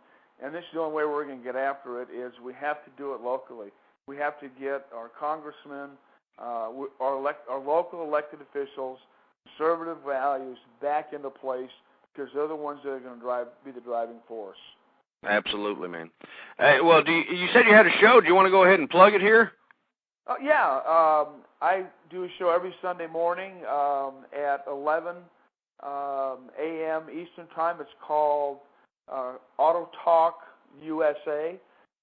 this is the only way we're going to get after it, is we have to do it locally. We have to get our congressmen, our local elected officials, conservative values back into place because they're the ones that are going to be the driving force. Absolutely, man. Well, you said you had a show. Do you want to go ahead and plug it here? I do a show every Sunday morning at 11 a.m. Eastern Time. It's called Auto Talk USA,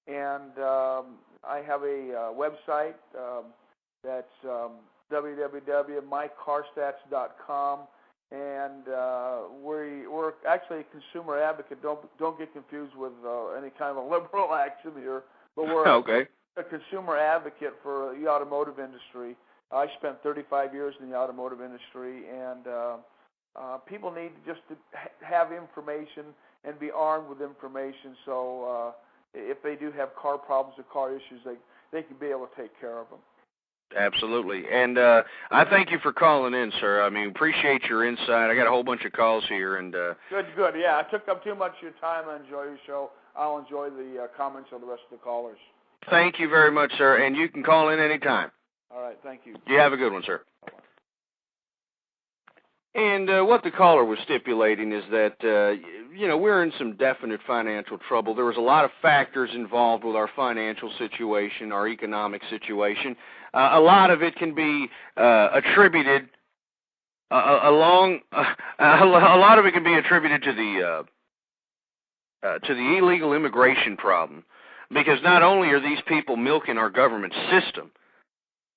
and I have a website that's www.mycarstats.com, and we're actually a consumer advocate. Don't get confused with any kind of a liberal action here, but we're okay. A consumer advocate for the automotive industry. I spent 35 years in the automotive industry, and people need just to have information and be armed with information so if they do have car problems or car issues, they can be able to take care of them. Absolutely. And I thank you for calling in, sir. I mean, appreciate your insight. I got a whole bunch of calls here. And Good. Yeah, I took up too much of your time. I enjoy your show. I'll enjoy the comments of the rest of the callers. Thank you very much, sir, and you can call in anytime. All right, thank you. You have a good one, sir. And what the caller was stipulating is that, we're in some definite financial trouble. There was a lot of factors involved with our financial situation, our economic situation. A lot of it can be attributed, a lot of it can be attributed to the illegal immigration problem. Because not only are these people milking our government system,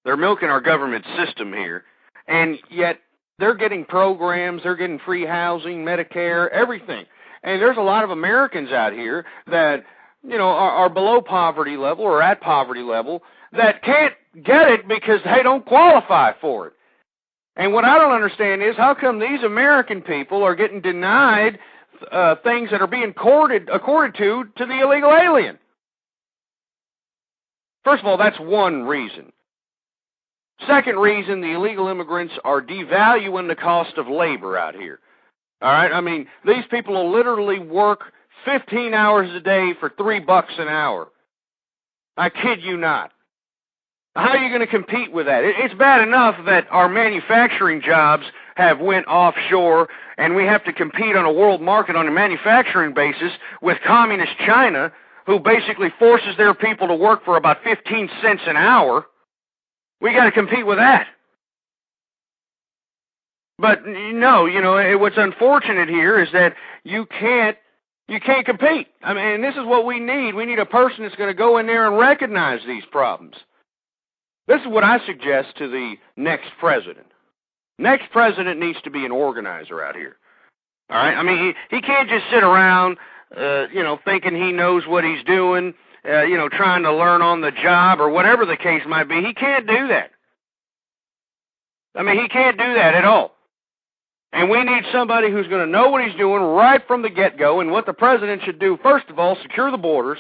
they're milking our government system here, and yet they're getting programs, they're getting free housing, Medicare, everything. And there's a lot of Americans out here that, are below poverty level or at poverty level that can't get it because they don't qualify for it. And what I don't understand is how come these American people are getting denied things that are being accorded to the illegal alien? First of all, that's one reason. Second reason, the illegal immigrants are devaluing the cost of labor out here. All right? I mean, these people will literally work 15 hours a day for $3 an hour. I kid you not. How are you going to compete with that? It's bad enough that our manufacturing jobs have went offshore, and we have to compete on a world market on a manufacturing basis with communist China, who basically forces their people to work for about 15 cents an hour. We got to compete with that. But no, what's unfortunate here is that you can't compete. I mean, and this is what we need. We need a person that's going to go in there and recognize these problems. This is what I suggest to the next president. Next president needs to be an organizer out here. All right? I mean, he can't just sit around, thinking he knows what he's doing, trying to learn on the job or whatever the case might be. He can't do that. I mean, he can't do that at all. And we need somebody who's going to know what he's doing right from the get-go. And what the president should do, first of all, secure the borders.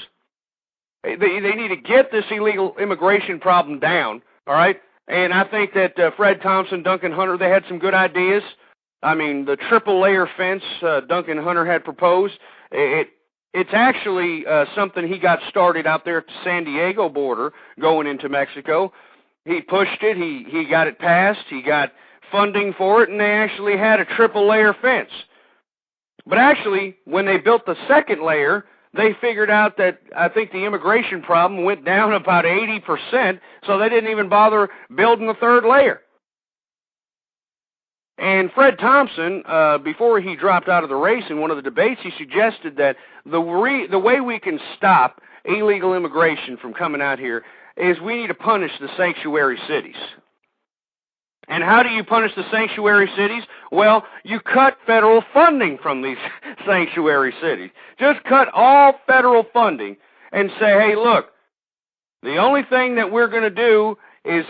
They need to get this illegal immigration problem down, all right? And I think that Fred Thompson, Duncan Hunter, they had some good ideas. I mean, the triple-layer fence Duncan Hunter had proposed, it's actually something he got started out there at the San Diego border going into Mexico. He pushed it. He got it passed. He got funding for it, and they actually had a triple-layer fence. But actually, when they built the second layer, they figured out that I think the immigration problem went down about 80%, so they didn't even bother building the third layer. And Fred Thompson, before he dropped out of the race in one of the debates, he suggested that the way we can stop illegal immigration from coming out here is we need to punish the sanctuary cities. And how do you punish the sanctuary cities? Well, you cut federal funding from these sanctuary cities. Just cut all federal funding and say, hey, look, the only thing that we're going to do is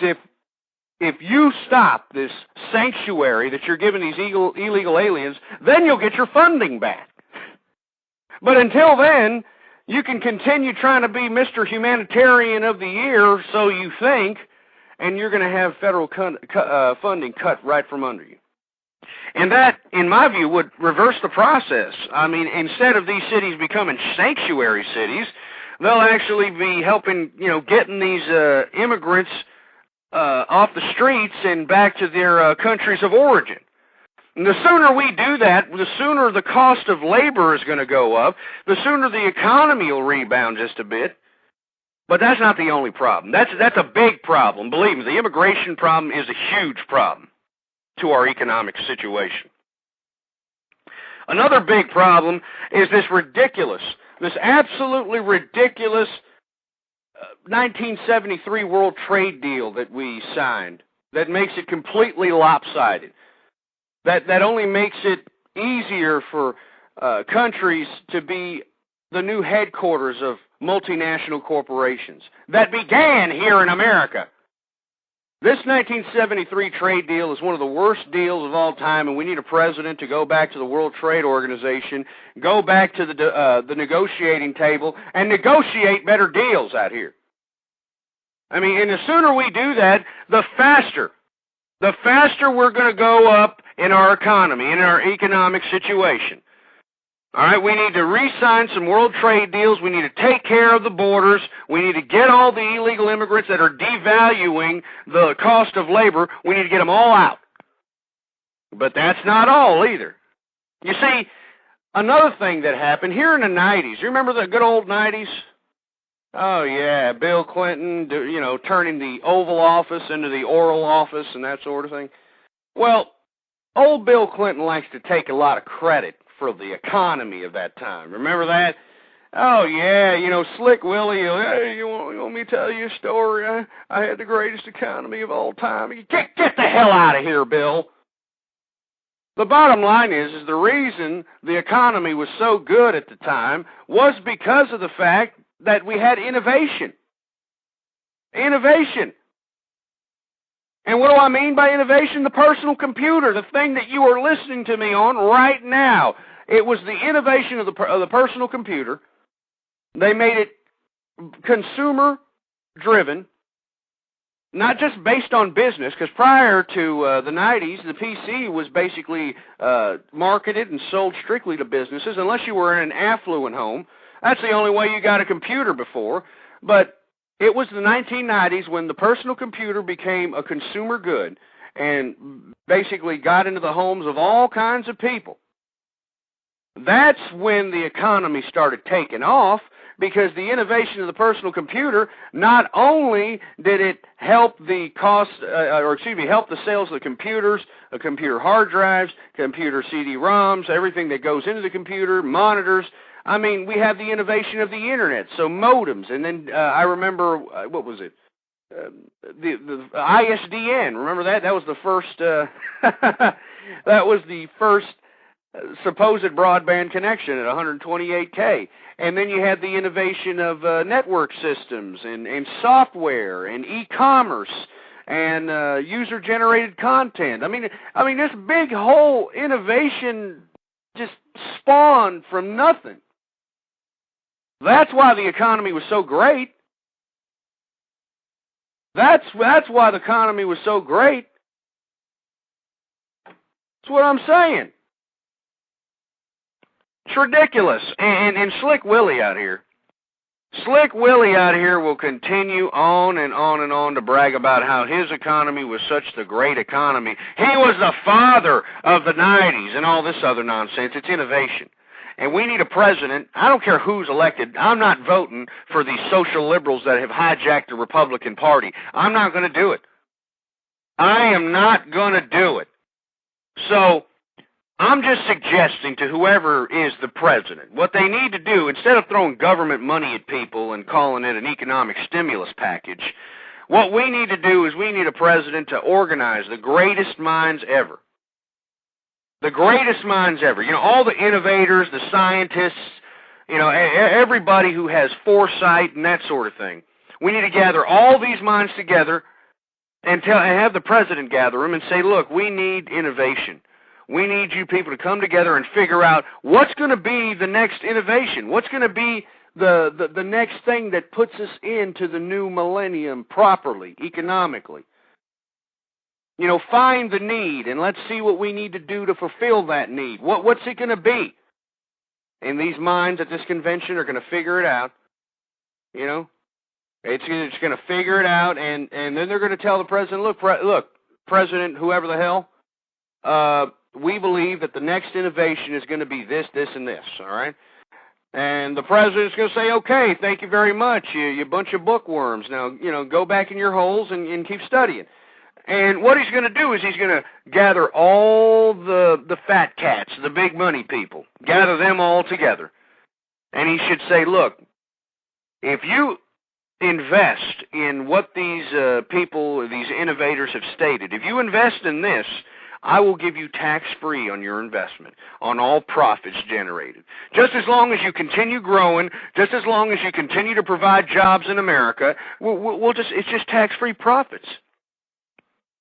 if you stop this sanctuary that you're giving these illegal aliens, then you'll get your funding back. But until then, you can continue trying to be Mr. Humanitarian of the Year, so you think, and you're going to have federal funding cut right from under you. And that, in my view, would reverse the process. I mean, instead of these cities becoming sanctuary cities, they'll actually be helping, getting these immigrants off the streets and back to their countries of origin. And the sooner we do that, the sooner the cost of labor is going to go up, the sooner the economy will rebound just a bit. But that's not the only problem. That's a big problem. Believe me, the immigration problem is a huge problem to our economic situation. Another big problem is this absolutely ridiculous 1973 World Trade Deal that we signed that makes it completely lopsided. That only makes it easier for countries to be the new headquarters of multinational corporations that began here in America. This 1973 trade deal is one of the worst deals of all time, and we need a president to go back to the World Trade Organization, go back to the negotiating table, and negotiate better deals out here. I mean, and the sooner we do that, the faster we're going to go up in our economy, in our economic situation. All right, we need to re-sign some world trade deals. We need to take care of the borders. We need to get all the illegal immigrants that are devaluing the cost of labor. We need to get them all out. But that's not all either. You see, another thing that happened here in the 90s, you remember the good old 90s? Oh, yeah, Bill Clinton, turning the Oval Office into the Oral Office and that sort of thing. Well, old Bill Clinton likes to take a lot of credit for the economy of that time. Remember that? Oh, yeah, Slick Willie, hey, you want me to tell you a story? I had the greatest economy of all time. Get the hell out of here, Bill. The bottom line is the reason the economy was so good at the time was because of the fact that we had innovation. Innovation. And what do I mean by innovation? The personal computer, the thing that you are listening to me on right now. It was the innovation of the personal computer. They made it consumer-driven, not just based on business, because prior to the 90s, the PC was basically marketed and sold strictly to businesses, unless you were in an affluent home. That's the only way you got a computer before. But it was the 1990s when the personal computer became a consumer good, and basically got into the homes of all kinds of people. That's when the economy started taking off, because the innovation of the personal computer, not only did it help the help the sales of the computers, the computer hard drives, computer CD-ROMs, everything that goes into the computer, monitors. I mean, we have the innovation of the internet, so modems, and then I remember, what was it? The ISDN. Remember that? That was the first. That was the first supposed broadband connection at 128K. And then you had the innovation of network systems and software and e-commerce and user-generated content. I mean, this big whole innovation just spawned from nothing. That's why the economy was so great. That's why the economy was so great. That's what I'm saying. It's ridiculous. And Slick Willie out here. Slick Willie out here will continue on and on and on to brag about how his economy was such the great economy. He was the father of the 90s and all this other nonsense. It's innovation. And we need a president. I don't care who's elected. I'm not voting for these social liberals that have hijacked the Republican Party. I'm not going to do it. I am not going to do it. So I'm just suggesting to whoever is the president, what they need to do, instead of throwing government money at people and calling it an economic stimulus package, what we need to do is we need a president to organize the greatest minds ever. The greatest minds ever. You know, all the innovators, the scientists, you know, everybody who has foresight and that sort of thing. We need to gather all these minds together and have the president gather them and say, look, we need innovation. We need you people to come together and figure out what's going to be the next innovation. What's going to be the next thing that puts us into the new millennium properly, economically. You know, find the need, and let's see what we need to do to fulfill that need. What's it going to be? And these minds at this convention are going to figure it out. You know, it's going to figure it out, and then they're going to tell the president, look, President, whoever the hell, we believe that the next innovation is going to be this, this, and this, all right? And the president's going to say, okay, thank you very much, you bunch of bookworms. Now, you know, go back in your holes and keep studying. And what he's going to do is he's going to gather all the fat cats, the big money people, gather them all together. And he should say, look, if you invest in what these people, these innovators have stated, if you invest in this, I will give you tax-free on your investment, on all profits generated. Just as long as you continue growing, just as long as you continue to provide jobs in America, it's just tax-free profits.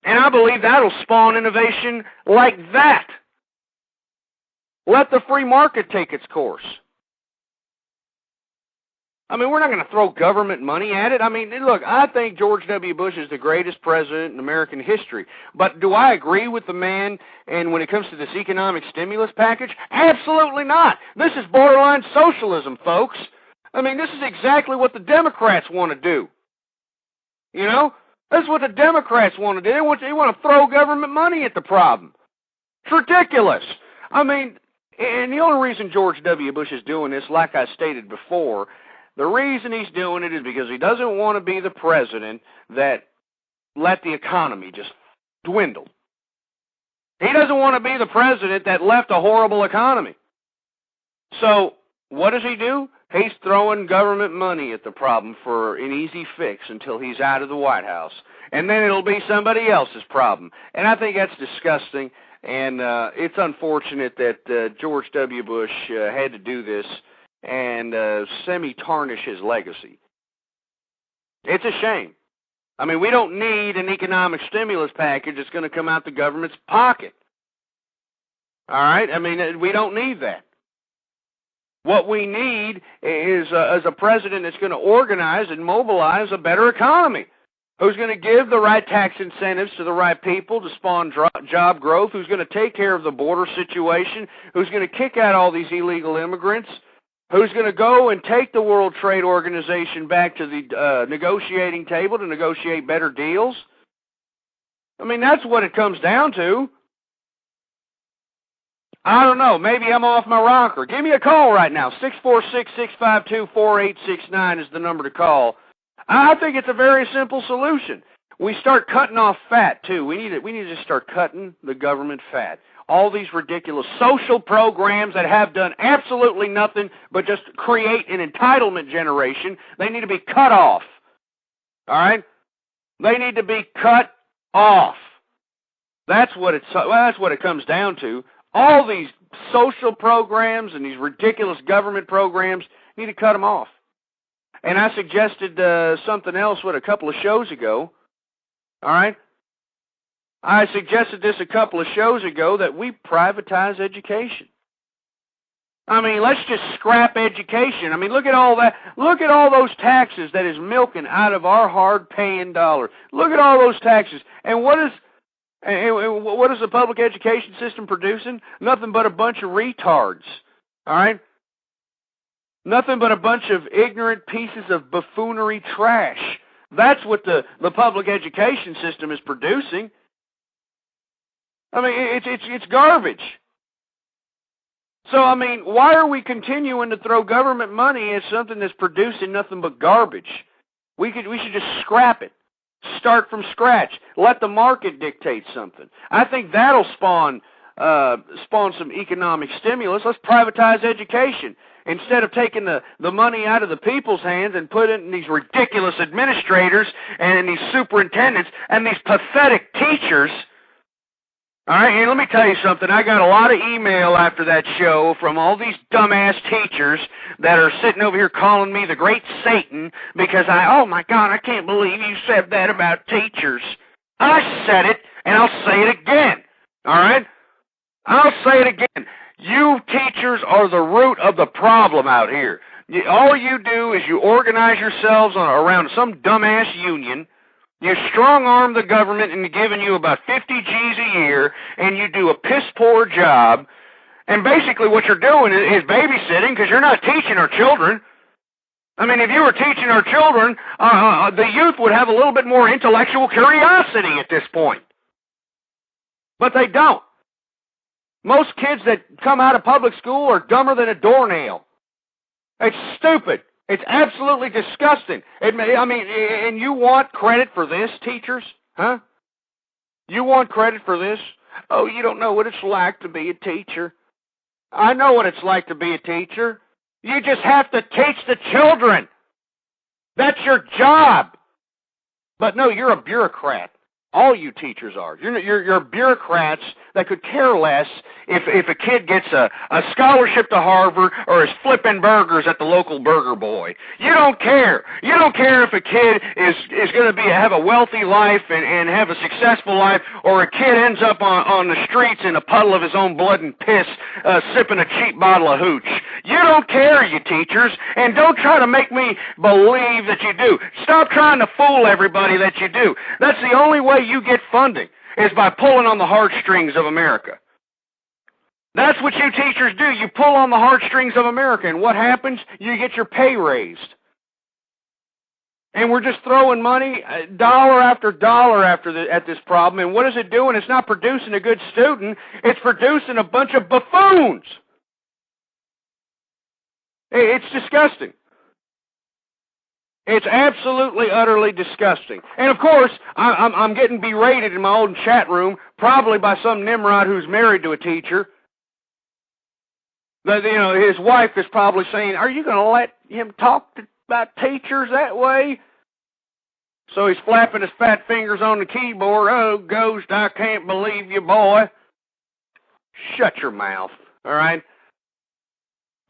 And I believe that'll spawn innovation like that. Let the free market take its course. I mean, we're not going to throw government money at it. I mean, look, I think George W. Bush is the greatest president in American history. But do I agree with the man and when it comes to this economic stimulus package? Absolutely not. This is borderline socialism, folks. I mean, this is exactly what the Democrats want to do. You know? That's what the Democrats want to do. They want to throw government money at the problem. It's ridiculous. I mean, and the only reason George W. Bush is doing this, like I stated before, the reason he's doing it is because he doesn't want to be the president that let the economy just dwindle. He doesn't want to be the president that left a horrible economy. So what does he do? He's throwing government money at the problem for an easy fix until he's out of the White House. And then it'll be somebody else's problem. And I think that's disgusting. And it's unfortunate that George W. Bush had to do this and semi-tarnish his legacy. It's a shame. I mean, we don't need an economic stimulus package that's going to come out the government's pocket. All right? I mean, we don't need that. What we need is a president that's going to organize and mobilize a better economy, who's going to give the right tax incentives to the right people to spawn job growth, who's going to take care of the border situation, who's going to kick out all these illegal immigrants, who's going to go and take the World Trade Organization back to the negotiating table to negotiate better deals. I mean, that's what it comes down to. I don't know. Maybe I'm off my rocker. Give me a call right now. 646-652-4869 is the number to call. I think it's a very simple solution. We start cutting off fat, too. We need to just start cutting the government fat. All these ridiculous social programs that have done absolutely nothing but just create an entitlement generation, they need to be cut off. All right? They need to be cut off. That's what it comes down to. All these social programs and these ridiculous government programs, need to cut them off. And I suggested something else a couple of shows ago. All right? I suggested this a couple of shows ago that we privatize education. I mean, let's just scrap education. I mean, look at all that. Look at all those taxes that is milking out of our hard-paying dollar. Look at all those taxes. And what is the public education system producing? Nothing but a bunch of retards. All right? Nothing but a bunch of ignorant pieces of buffoonery trash. That's what the public education system is producing. I mean, it's garbage. So, I mean, why are we continuing to throw government money at something that's producing nothing but garbage? We should just scrap it. Start from scratch. Let the market dictate something. I think that'll spawn some economic stimulus. Let's privatize education. Instead of taking the money out of the people's hands and put it in these ridiculous administrators and these superintendents and these pathetic teachers. All right, and let me tell you something. I got a lot of email after that show from all these dumbass teachers that are sitting over here calling me the great Satan because oh my God, I can't believe you said that about teachers. I said it, and I'll say it again. All right? I'll say it again. You teachers are the root of the problem out here. All you do is you organize yourselves around some dumbass union. You strong-arm the government into giving you about 50 G's a year, and you do a piss-poor job. And basically what you're doing is babysitting because you're not teaching our children. I mean, if you were teaching our children, the youth would have a little bit more intellectual curiosity at this point. But they don't. Most kids that come out of public school are dumber than a doornail. It's stupid. It's absolutely disgusting. And you want credit for this, teachers? Huh? You want credit for this? Oh, you don't know what it's like to be a teacher. I know what it's like to be a teacher. You just have to teach the children. That's your job. But no, you're a bureaucrat. All you teachers are. You're bureaucrats that could care less if a kid gets a scholarship to Harvard or is flipping burgers at the local burger boy. You don't care. You don't care if a kid is going to have a wealthy life and have a successful life, or a kid ends up on the streets in a puddle of his own blood and piss, sipping a cheap bottle of hooch. You don't care, you teachers, and don't try to make me believe that you do. Stop trying to fool everybody that you do. That's the only way you get funding, is by pulling on the heartstrings of America. That's what you teachers do. You pull on the heartstrings of America, and what happens? You get your pay raised. And we're just throwing money, dollar after dollar at this problem, and what is it doing? It's not producing a good student. It's producing a bunch of buffoons. It's disgusting. It's absolutely, utterly disgusting. And of course, I'm getting berated in my own chat room, probably by some Nimrod who's married to a teacher. His wife is probably saying, "Are you going to let him talk about teachers that way?" So he's flapping his fat fingers on the keyboard. "Oh, Ghost, I can't believe you, boy." Shut your mouth, all right?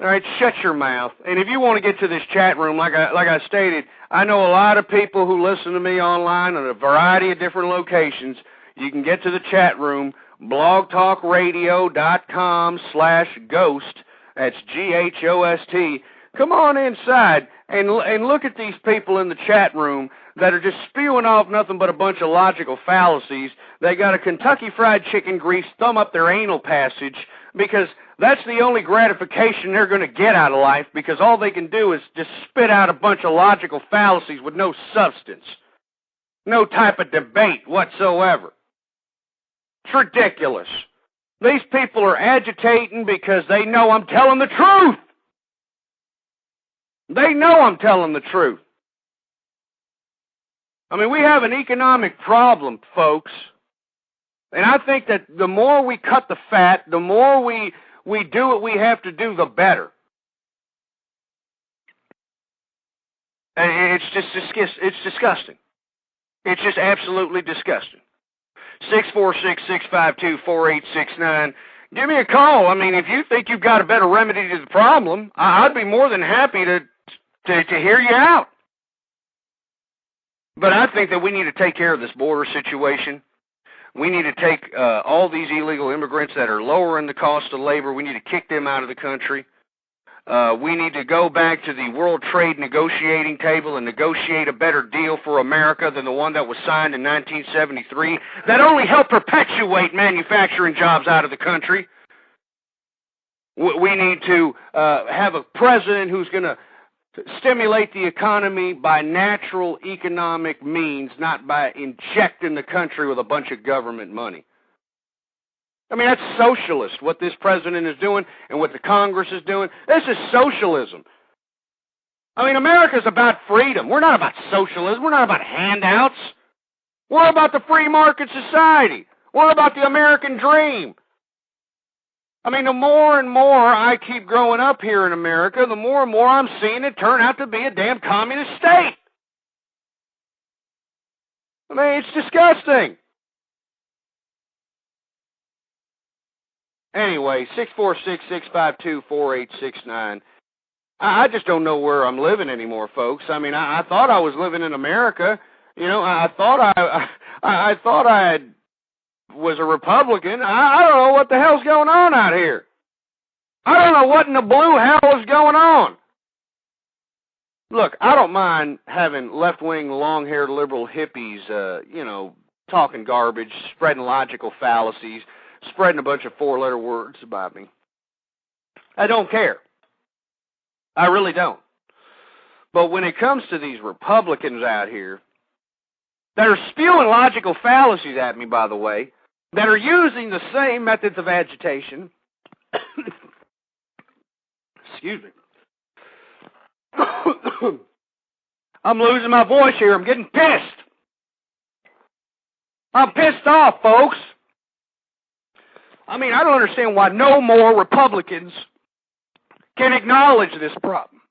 All right, shut your mouth. And if you want to get to this chat room, like I stated, I know a lot of people who listen to me online at a variety of different locations. You can get to the chat room, blogtalkradio.com/ghost. That's GHOST. Come on inside and look at these people in the chat room that are just spewing off nothing but a bunch of logical fallacies. They got a Kentucky Fried Chicken grease thumb up their anal passage because that's the only gratification they're going to get out of life, because all they can do is just spit out a bunch of logical fallacies with no substance, no type of debate whatsoever. It's ridiculous. These people are agitating because they know I'm telling the truth. They know I'm telling the truth. I mean, we have an economic problem, folks. And I think that the more we cut the fat, the more we do what we have to do, the better. And it's disgusting. It's just absolutely disgusting. 646-652-4869. Give me a call. I mean, if you think you've got a better remedy to the problem, I'd be more than happy to hear you out. But I think that we need to take care of this border situation. We need to take all these illegal immigrants that are lowering the cost of labor. We need to kick them out of the country. We need to go back to the World Trade negotiating table and negotiate a better deal for America than the one that was signed in 1973 that only helped perpetuate manufacturing jobs out of the country. We need to have a president who's going to stimulate the economy by natural economic means, not by injecting the country with a bunch of government money. I mean, that's socialist, what this president is doing and what the Congress is doing. This is socialism. I mean, America's about freedom. We're not about socialism. We're not about handouts. We're about the free market society. We're about the American dream. I mean, the more and more I keep growing up here in America, the more and more I'm seeing it turn out to be a damn communist state. I mean, it's disgusting. Anyway, 646-652-4869. I just don't know where I'm living anymore, folks. I mean, I thought I was living in America. You know, I thought I was a Republican. I don't know what the hell's going on out here. I don't know what in the blue hell is going on. Look, I don't mind having left-wing, long-haired liberal hippies, talking garbage, spreading logical fallacies, spreading a bunch of four-letter words about me. I don't care. I really don't. But when it comes to these Republicans out here that are spewing logical fallacies at me, by the way, that are using the same methods of agitation, excuse me, I'm losing my voice here. I'm getting pissed. I'm pissed off, folks. I mean, I don't understand why no more Republicans can acknowledge this problem.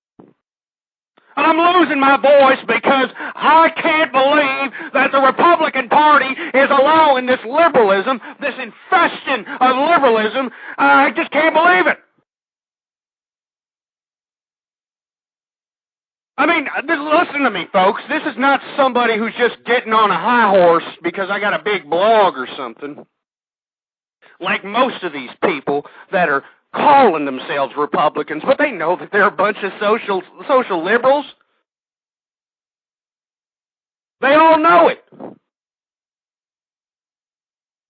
And I'm losing my voice because I can't believe that the Republican Party is allowing this liberalism, this infestation of liberalism. I just can't believe it. I mean, listen to me, folks. This is not somebody who's just getting on a high horse because I got a big blog or something. Like most of these people that are calling themselves Republicans, but they know that they're a bunch of social liberals. They all know it.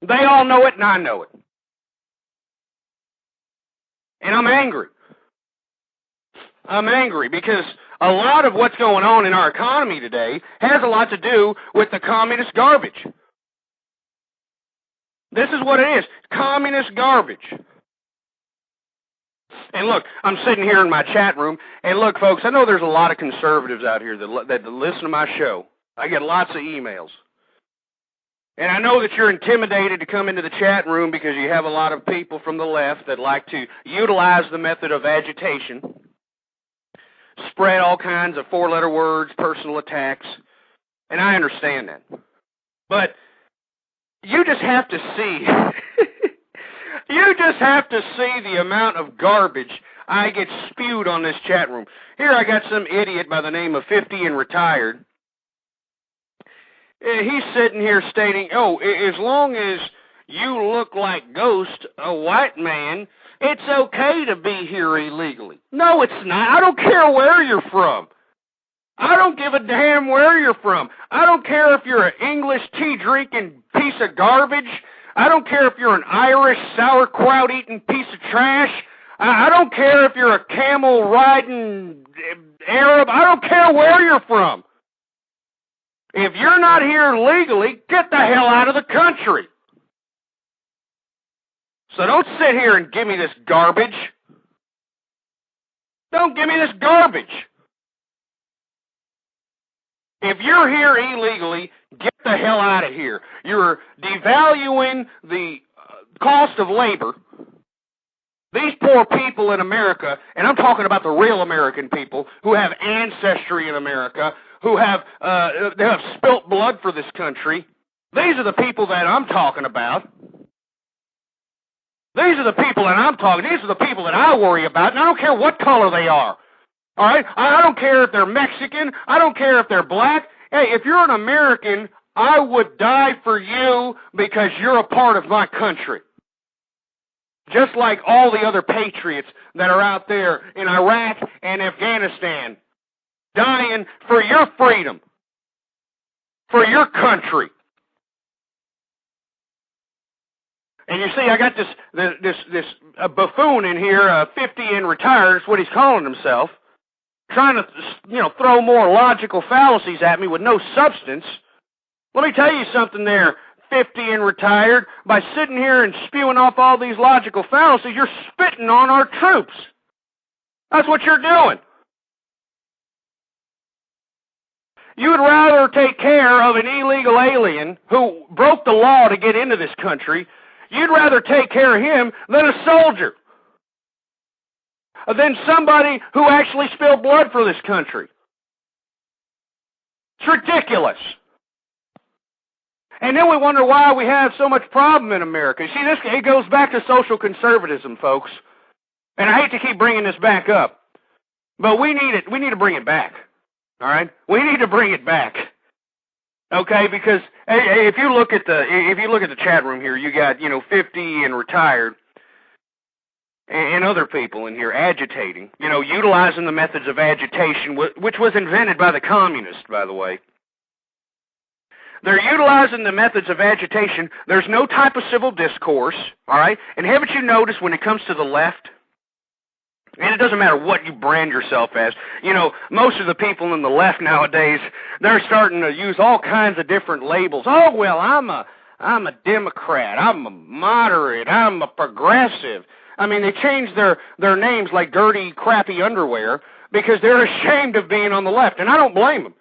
They all know it, and I know it. And I'm angry. I'm angry because a lot of what's going on in our economy today has a lot to do with the communist garbage. This is what it is, communist garbage. And look, I'm sitting here in my chat room, and look, folks, I know there's a lot of conservatives out here that listen to my show. I get lots of emails. And I know that you're intimidated to come into the chat room because you have a lot of people from the left that like to utilize the method of agitation, spread all kinds of four-letter words, personal attacks, and I understand that. But you just have to see, you just have to see the amount of garbage I get spewed on this chat room. Here I got some idiot by the name of 50 and retired. He's sitting here stating, oh, as long as you look like Ghost, a white man, it's okay to be here illegally. No, it's not. I don't care where you're from. I don't give a damn where you're from. I don't care if you're an English tea-drinking piece of garbage. I don't care if you're an Irish sauerkraut-eating piece of trash. I don't care if you're a camel-riding Arab. I don't care where you're from. If you're not here legally, get the hell out of the country. So don't sit here and give me this garbage. Don't give me this garbage. If you're here illegally, get the hell out of here. You're devaluing the cost of labor. These poor people in America, and I'm talking about the real American people who have ancestry in America, who have they have spilt blood for this country. These are the people that I'm talking about. These are the people that I'm talking. These are the people that I worry about, and I don't care what color they are. All right? I don't care if they're Mexican. I don't care if they're black. Hey, if you're an American, I would die for you because you're a part of my country. Just like all the other patriots that are out there in Iraq and Afghanistan, dying for your freedom, for your country. And you see, I got this buffoon in here, 50 and retired, is what he's calling himself, trying to, throw more logical fallacies at me with no substance. Let me tell you something there, 50 and retired. By sitting here and spewing off all these logical fallacies, you're spitting on our troops. That's what you're doing. You would rather take care of an illegal alien who broke the law to get into this country. You'd rather take care of him than a soldier, than somebody who actually spilled blood for this country. It's ridiculous. And then we wonder why we have so much problem in America. See, it goes back to social conservatism, folks. And I hate to keep bringing this back up, but we need it. We need to bring it back. All right, we need to bring it back. Okay, because if you look at the chat room here, you got 50 and retired, and other people in here agitating. Utilizing the methods of agitation, which was invented by the communists, by the way. They're utilizing the methods of agitation. There's no type of civil discourse, all right? And haven't you noticed when it comes to the left, and it doesn't matter what you brand yourself as, most of the people in the left nowadays, they're starting to use all kinds of different labels. Oh, well, I'm a Democrat, I'm a moderate, I'm a progressive. I mean, they changed their names like dirty, crappy underwear because they're ashamed of being on the left, and I don't blame them.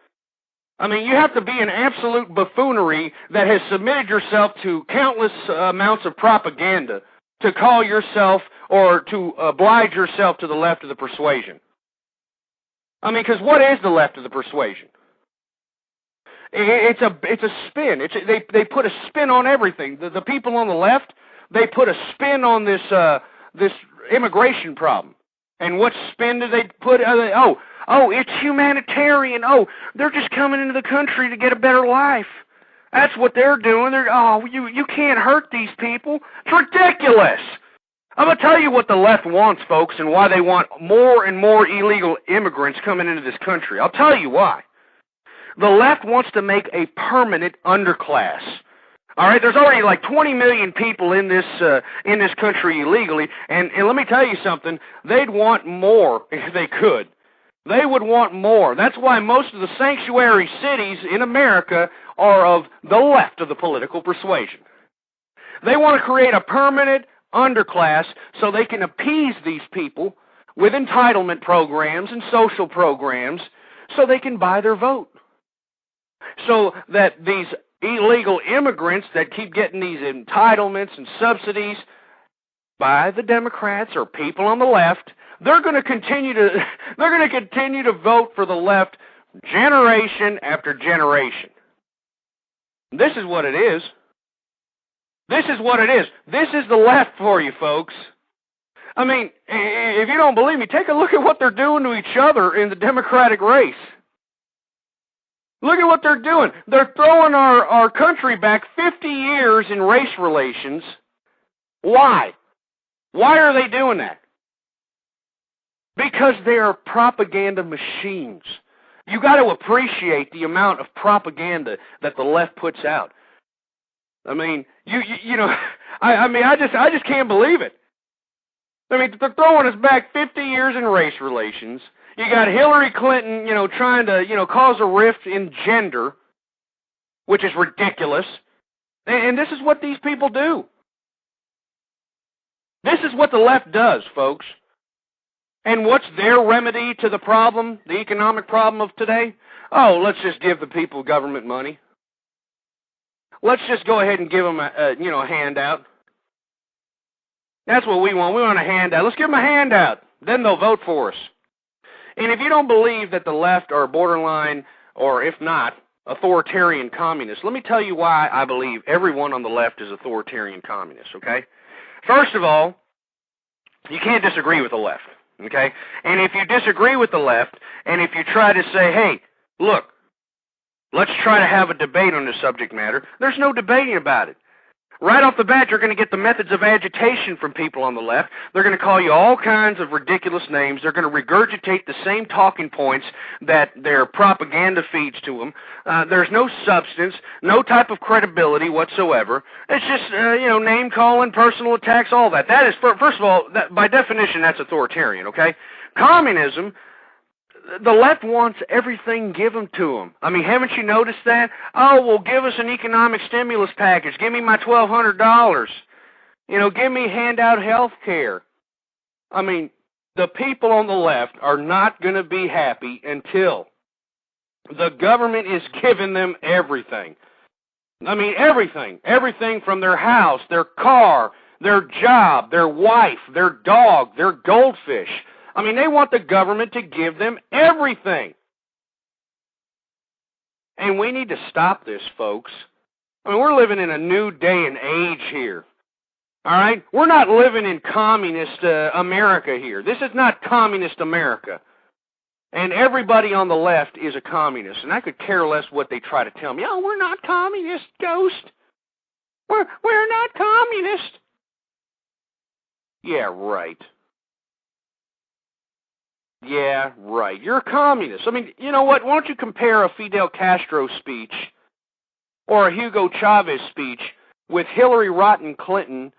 I mean, you have to be an absolute buffoonery that has submitted yourself to countless amounts of propaganda to call yourself or to oblige yourself to the left of the persuasion. I mean, because what is the left of the persuasion? It's a spin. They put a spin on everything. The people on the left, they put a spin on this immigration problem. And what spin do they put? Oh, it's humanitarian. Oh, they're just coming into the country to get a better life. That's what they're doing. You can't hurt these people. It's ridiculous. I'm going to tell you what the left wants, folks, and why they want more and more illegal immigrants coming into this country. I'll tell you why. The left wants to make a permanent underclass. All right, there's already like 20 million people in this country illegally, and let me tell you something, they'd want more if they could. They would want more. That's why most of the sanctuary cities in America are of the left of the political persuasion. They want to create a permanent underclass so they can appease these people with entitlement programs and social programs so they can buy their vote. So that these illegal immigrants that keep getting these entitlements and subsidies by the Democrats or people on the left, they're going to continue to vote for the left generation after generation. This is what it is. This is what it is. This is the left for you, folks. I mean, if you don't believe me, take a look at what they're doing to each other in the Democratic race. Look at what they're doing. They're throwing our country back 50 years in race relations. Why? Why are they doing that? Because they are propaganda machines. You got to appreciate the amount of propaganda that the left puts out. I mean, I just can't believe it. I mean, they're throwing us back 50 years in race relations. You got Hillary Clinton, trying to, cause a rift in gender, which is ridiculous. And this is what these people do. This is what the left does, folks. And what's their remedy to the problem, the economic problem of today? Oh, let's just give the people government money. Let's just go ahead and give them a handout. That's what we want. We want a handout. Let's give them a handout. Then they'll vote for us. And if you don't believe that the left are borderline, or if not, authoritarian communists, let me tell you why I believe everyone on the left is authoritarian communists, okay? First of all, you can't disagree with the left, okay? And if you disagree with the left, and if you try to say, hey, look, let's try to have a debate on this subject matter, there's no debating about it. Right off the bat, you're going to get the methods of agitation from people on the left. They're going to call you all kinds of ridiculous names. They're going to regurgitate the same talking points that their propaganda feeds to them. There's no substance, no type of credibility whatsoever. It's just, name-calling, personal attacks, all that. That is, first of all, by definition, that's authoritarian, okay? Communism, the left wants everything given to them. I mean, haven't you noticed that? Oh, well, give us an economic stimulus package. Give me my $1,200. Give me handout health care. I mean, the people on the left are not going to be happy until the government is giving them everything. I mean, everything. Everything from their house, their car, their job, their wife, their dog, their goldfish. I mean, they want the government to give them everything. And we need to stop this, folks. I mean, we're living in a new day and age here. All right? We're not living in communist America here. This is not communist America. And everybody on the left is a communist. And I could care less what they try to tell me. Oh, we're not communist, Ghost. We're not communist. Yeah, right. Yeah, right. You're a communist. I mean, you know what? Why don't you compare a Fidel Castro speech or a Hugo Chavez speech with Hillary Rotten Clinton,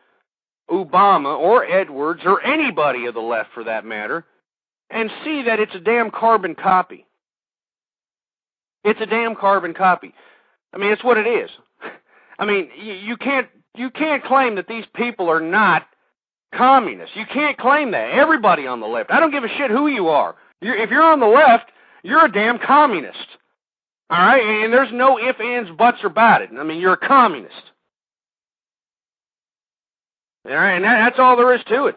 Obama, or Edwards, or anybody of the left for that matter, and see that it's a damn carbon copy. It's a damn carbon copy. I mean, it's what it is. I mean, you can't claim that these people are not communists. You can't claim that. Everybody on the left. I don't give a shit who you are. If you're on the left, you're a damn communist. All right? And there's no ifs, ands, buts about it. I mean, you're a communist. All right? And that's all there is to it.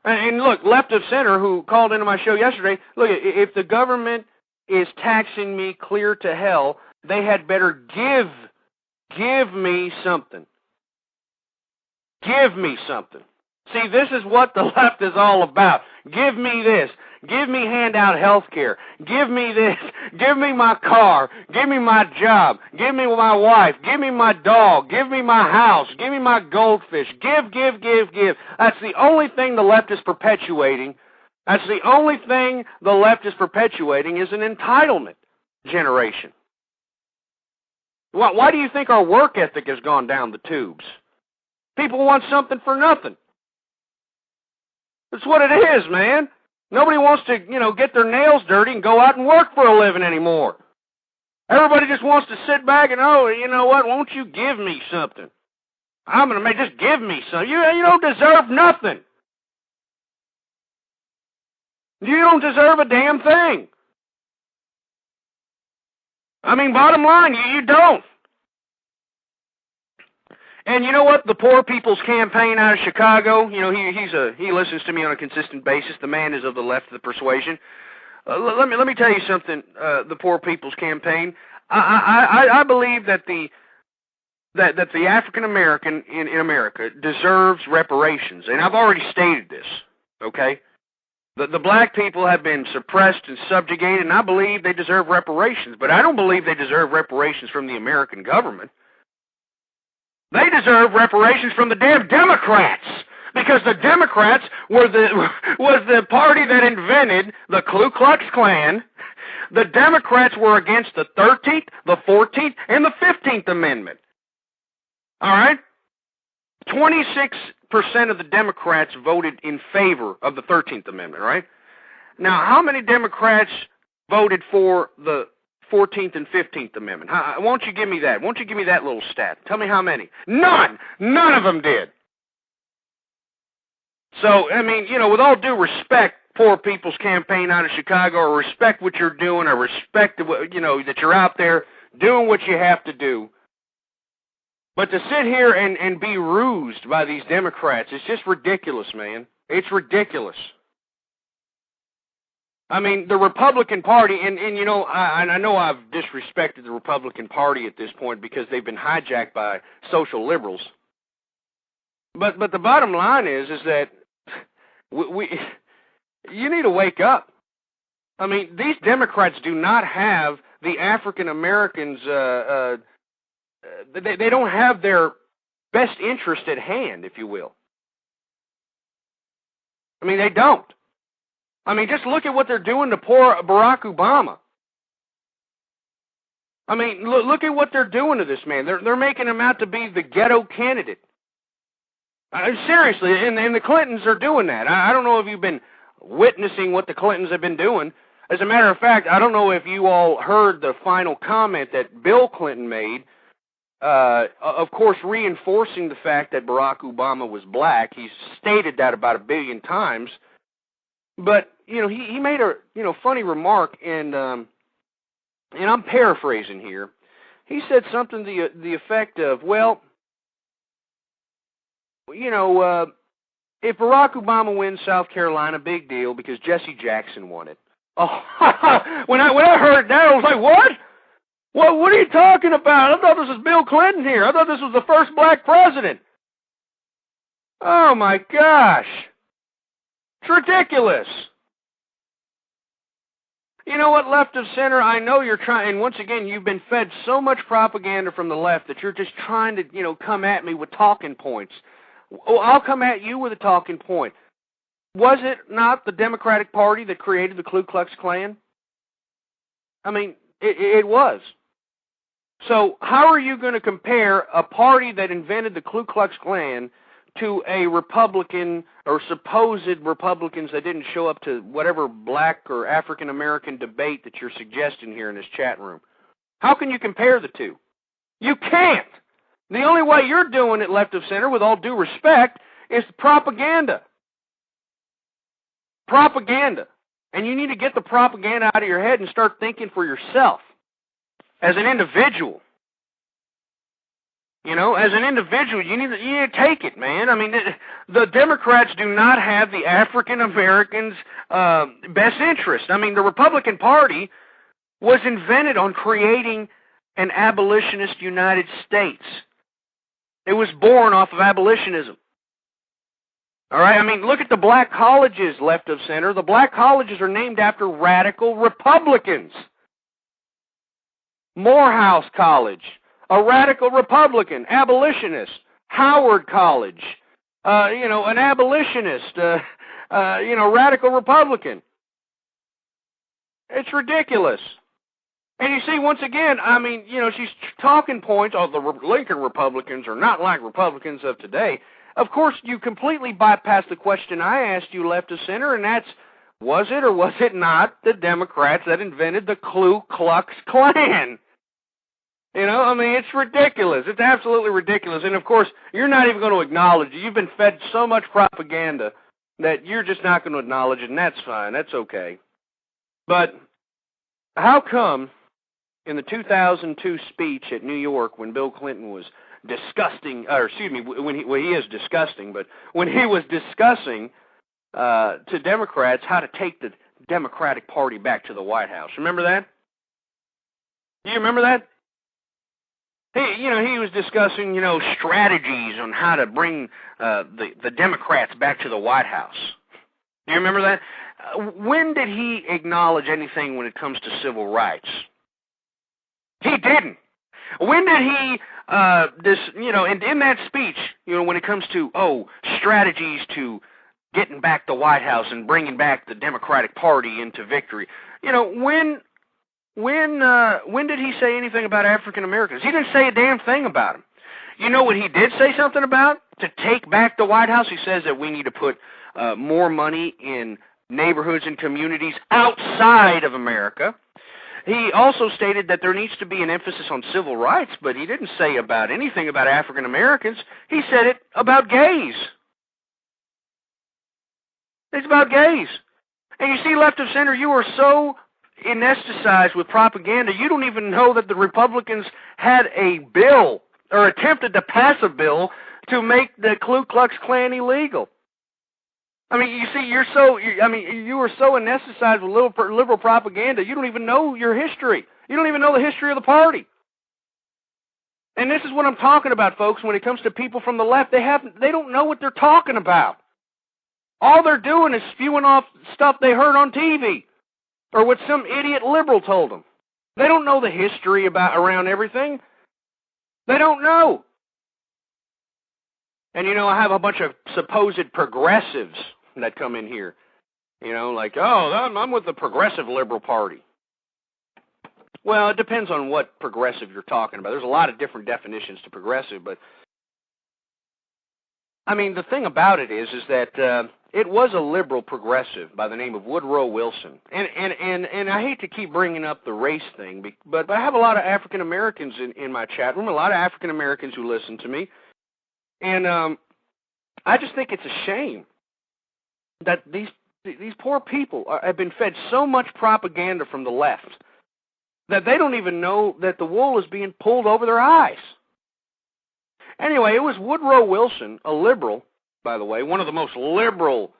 And look, Left of Center, who called into my show yesterday, look, if the government is taxing me clear to hell, they had better give me something. Give me something. See, this is what the left is all about. Give me this. Give me handout health care. Give me this. Give me my car. Give me my job. Give me my wife. Give me my dog. Give me my house. Give me my goldfish. Give. That's the only thing the left is perpetuating. That's the only thing the left is perpetuating is an entitlement generation. Why do you think our work ethic has gone down the tubes? People want something for nothing. That's what it is, man. Nobody wants to, get their nails dirty and go out and work for a living anymore. Everybody just wants to sit back and, oh, you know what, won't you give me something? I'm going to just give me something. You don't deserve nothing. You don't deserve a damn thing. I mean, bottom line, you don't. And you know what? The Poor People's Campaign out of Chicago, he listens to me on a consistent basis. The man is of the left of the persuasion. Let me tell you something. The Poor People's Campaign. I believe that the African American in America deserves reparations, and I've already stated this. Okay, the black people have been suppressed and subjugated, and I believe they deserve reparations. But I don't believe they deserve reparations from the American government. They deserve reparations from the damn Democrats, because the Democrats was the party that invented the Ku Klux Klan. The Democrats were against the 13th, the 14th, and the 15th Amendment. All right? 26% of the Democrats voted in favor of the 13th Amendment, right? Now, how many Democrats voted for the 14th and 15th Amendment? Won't you give me that? Won't you give me that little stat? Tell me how many. None! None of them did. So, I mean, you know, with all due respect, Poor People's Campaign out of Chicago, I respect what you're doing. I respect, you know, that you're out there doing what you have to do. But to sit here and be rused by these Democrats, it's just ridiculous, man. It's ridiculous. I mean, the Republican Party, and you know, I know I've disrespected the Republican Party at this point because they've been hijacked by social liberals. But the bottom line is that you need to wake up. I mean, these Democrats do not have the African Americans. They don't have their best interest at hand, if you will. I mean, they don't. I mean, just look at what they're doing to poor Barack Obama. I mean, look at what they're doing to this man. They're making him out to be the ghetto candidate. Seriously, and the Clintons are doing that. I don't know if you've been witnessing what the Clintons have been doing. As a matter of fact, I don't know if you all heard the final comment that Bill Clinton made, of course reinforcing the fact that Barack Obama was black. He's stated that about 1 billion times. But, you know, he made a, you know, funny remark, and I'm paraphrasing here. He said something to the effect of, well, you know, if Barack Obama wins South Carolina, big deal, because Jesse Jackson won it. Oh, when I heard that, I was like, what? What are you talking about? I thought this was Bill Clinton here. I thought this was the first black president. Oh, my gosh. It's ridiculous. You know what, left of center, I know you're trying, and once again, you've been fed so much propaganda from the left that you're just trying to, you know, come at me with talking points. Oh, I'll come at you with a talking point. Was it not the Democratic Party that created the Ku Klux Klan? I mean, it was. So how are you going to compare a party that invented the Ku Klux Klan to a Republican or supposed Republicans that didn't show up to whatever black or African American debate that you're suggesting here in this chat room? How can you compare the two? You can't. The only way you're doing it, left of center, with all due respect, is propaganda. Propaganda. And you need to get the propaganda out of your head and start thinking for yourself as an individual. You know, as an individual, you need to take it, man. I mean, the Democrats do not have the African Americans' best interest. I mean, the Republican Party was invented on creating an abolitionist United States. It was born off of abolitionism. All right, I mean, look at the black colleges, left of center. The black colleges are named after radical Republicans. Morehouse College, a radical Republican, abolitionist. Howard College, you know, an abolitionist, you know, radical Republican. It's ridiculous. And you see, once again, I mean, you know, she's talking points, oh, the Lincoln Republicans are not like Republicans of today. Of course, you completely bypassed the question I asked you, left of center, and that's, was it or was it not the Democrats that invented the Ku Klux Klan? You know, I mean, it's ridiculous. It's absolutely ridiculous. And, of course, you're not even going to acknowledge it. You've been fed so much propaganda that you're just not going to acknowledge it, and that's fine. That's okay. But how come in the 2002 speech at New York when Bill Clinton was discussing, or excuse me, when he is disgusting, but when he was discussing to Democrats how to take the Democratic Party back to the White House. Remember that? Do you remember that? He was discussing, strategies on how to bring the Democrats back to the White House. Do you remember that? When did he acknowledge anything when it comes to civil rights? He didn't. When did he, in that speech, when it comes to, strategies to getting back the White House and bringing back the Democratic Party into victory, when did he say anything about African Americans? He didn't say a damn thing about them. You know what he did say something about? To take back the White House, he says that we need to put more money in neighborhoods and communities outside of America. He also stated that there needs to be an emphasis on civil rights, but he didn't say about anything about African Americans. He said it about gays. It's about gays. And you see, left of center, you are so anesthetized with propaganda, you don't even know that the Republicans had a bill, or attempted to pass a bill, to make the Ku Klux Klan illegal. I mean, you see, you are so anesthetized with liberal propaganda, you don't even know your history. You don't even know the history of the party. And this is what I'm talking about, folks, when it comes to people from the left. They don't know what they're talking about. All they're doing is spewing off stuff they heard on TV, or what some idiot liberal told them. They don't know the history around everything. They don't know. And I have a bunch of supposed progressives that come in here. Like, oh, I'm with the progressive liberal party. Well, it depends on what progressive you're talking about. There's a lot of different definitions to progressive, but I mean, the thing about it is that it was a liberal progressive by the name of Woodrow Wilson. And I hate to keep bringing up the race thing, but I have a lot of African Americans in my chat room, a lot of African Americans who listen to me. And I just think it's a shame that these poor people have been fed so much propaganda from the left that they don't even know that the wool is being pulled over their eyes. Anyway, it was Woodrow Wilson, a liberal, by the way, one of the most liberal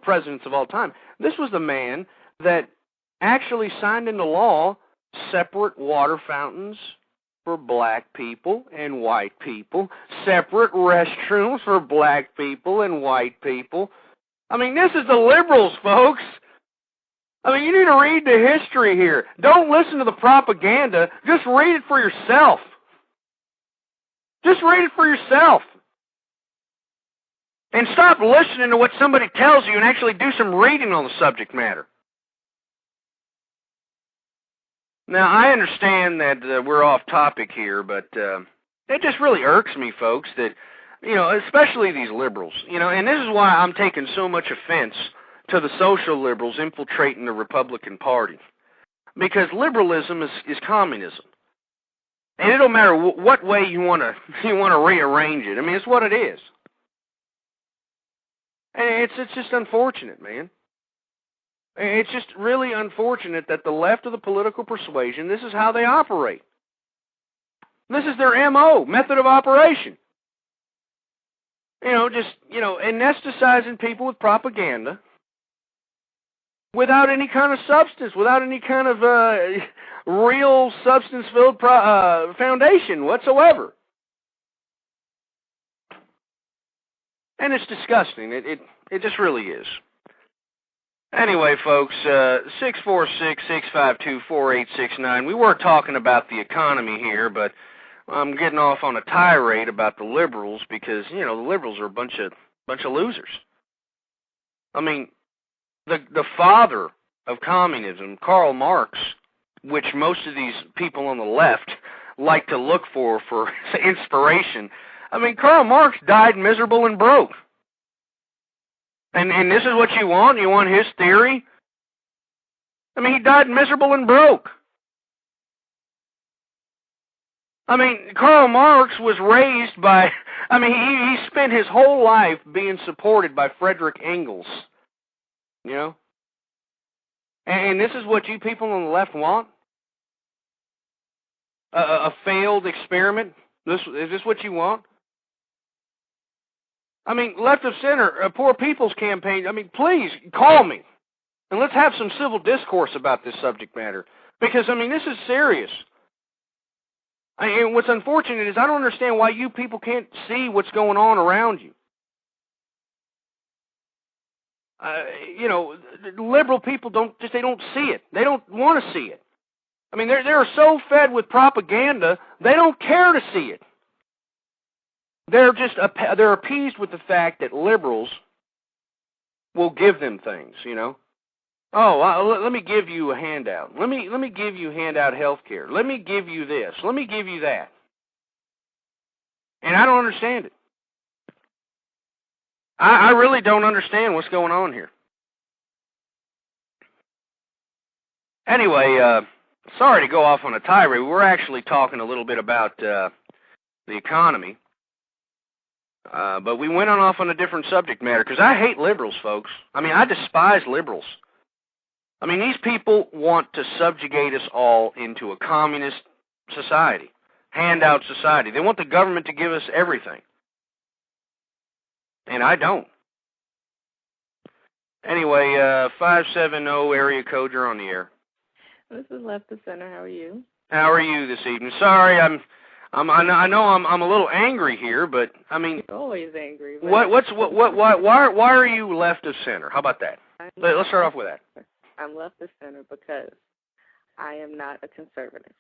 presidents of all time. This was the man that actually signed into law separate water fountains for black people and white people, separate restrooms for black people and white people. I mean, this is the liberals, folks. I mean, you need to read the history here. Don't listen to the propaganda. Just read it for yourself. Just read it for yourself. And stop listening to what somebody tells you and actually do some reading on the subject matter. Now, I understand that we're off topic here, but it just really irks me, folks, that, especially these liberals, and this is why I'm taking so much offense to the social liberals infiltrating the Republican Party. Because liberalism is communism. And it don't matter what way you want to rearrange it. I mean, it's what it is. And it's just unfortunate, man. It's just really unfortunate that the left of the political persuasion, this is how they operate. This is their MO, method of operation. Anesthetizing people with propaganda without any kind of substance, without any kind of real substance-filled foundation whatsoever. And it's disgusting. It just really is. Anyway, folks, 646-652-4869. We were talking about the economy here, but I'm getting off on a tirade about the liberals because, the liberals are a bunch of losers. I mean, the father of communism, Karl Marx, which most of these people on the left like to look for inspiration. I mean, Karl Marx died miserable and broke. And this is what you want? You want his theory? I mean, he died miserable and broke. I mean, Karl Marx was raised by, he spent his whole life being supported by Friedrich Engels. And this is what you people on the left want? A failed experiment? Is this what you want? I mean, left of center, a poor people's campaign, please call me. And let's have some civil discourse about this subject matter. Because, this is serious. And what's unfortunate is I don't understand why you people can't see what's going on around you. Liberal people don't see it. They don't want to see it. They're so fed with propaganda, they don't care to see it. They're appeased with the fact that liberals will give them things, Oh, let me give you a handout. Let me give you handout health care. Let me give you this. Let me give you that. And I don't understand it. I really don't understand what's going on here. Anyway, sorry to go off on a tirade. We're actually talking a little bit about the economy. But we went off on a different subject matter, because I hate liberals, folks. I mean, I despise liberals. I mean, these people want to subjugate us all into a communist society, handout society. They want the government to give us everything. And I don't. Anyway, 570 area code, you're on the air. This is Left of Center. How are you? How are you this evening? Sorry, I know I'm a little angry here, but I mean, You're always angry. why are you left of center? How about that? Let's start off with that. I'm left of center because I am not a conservative.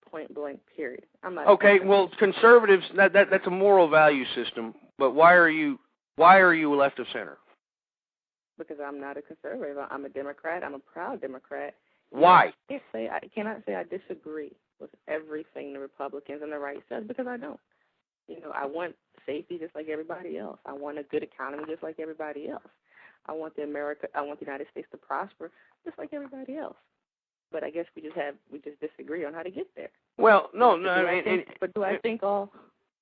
Point blank. Period. I'm not. Okay, well, conservatives, that's a moral value system, but why are you left of center? Because I'm not a conservative. I'm a Democrat. I'm a proud Democrat. Why? I cannot say I disagree with everything the Republicans and the right says, because I don't. You know, I want safety just like everybody else. I want a good economy just like everybody else. I want the United States to prosper just like everybody else. But I guess we just disagree on how to get there. Well, no, but do I think all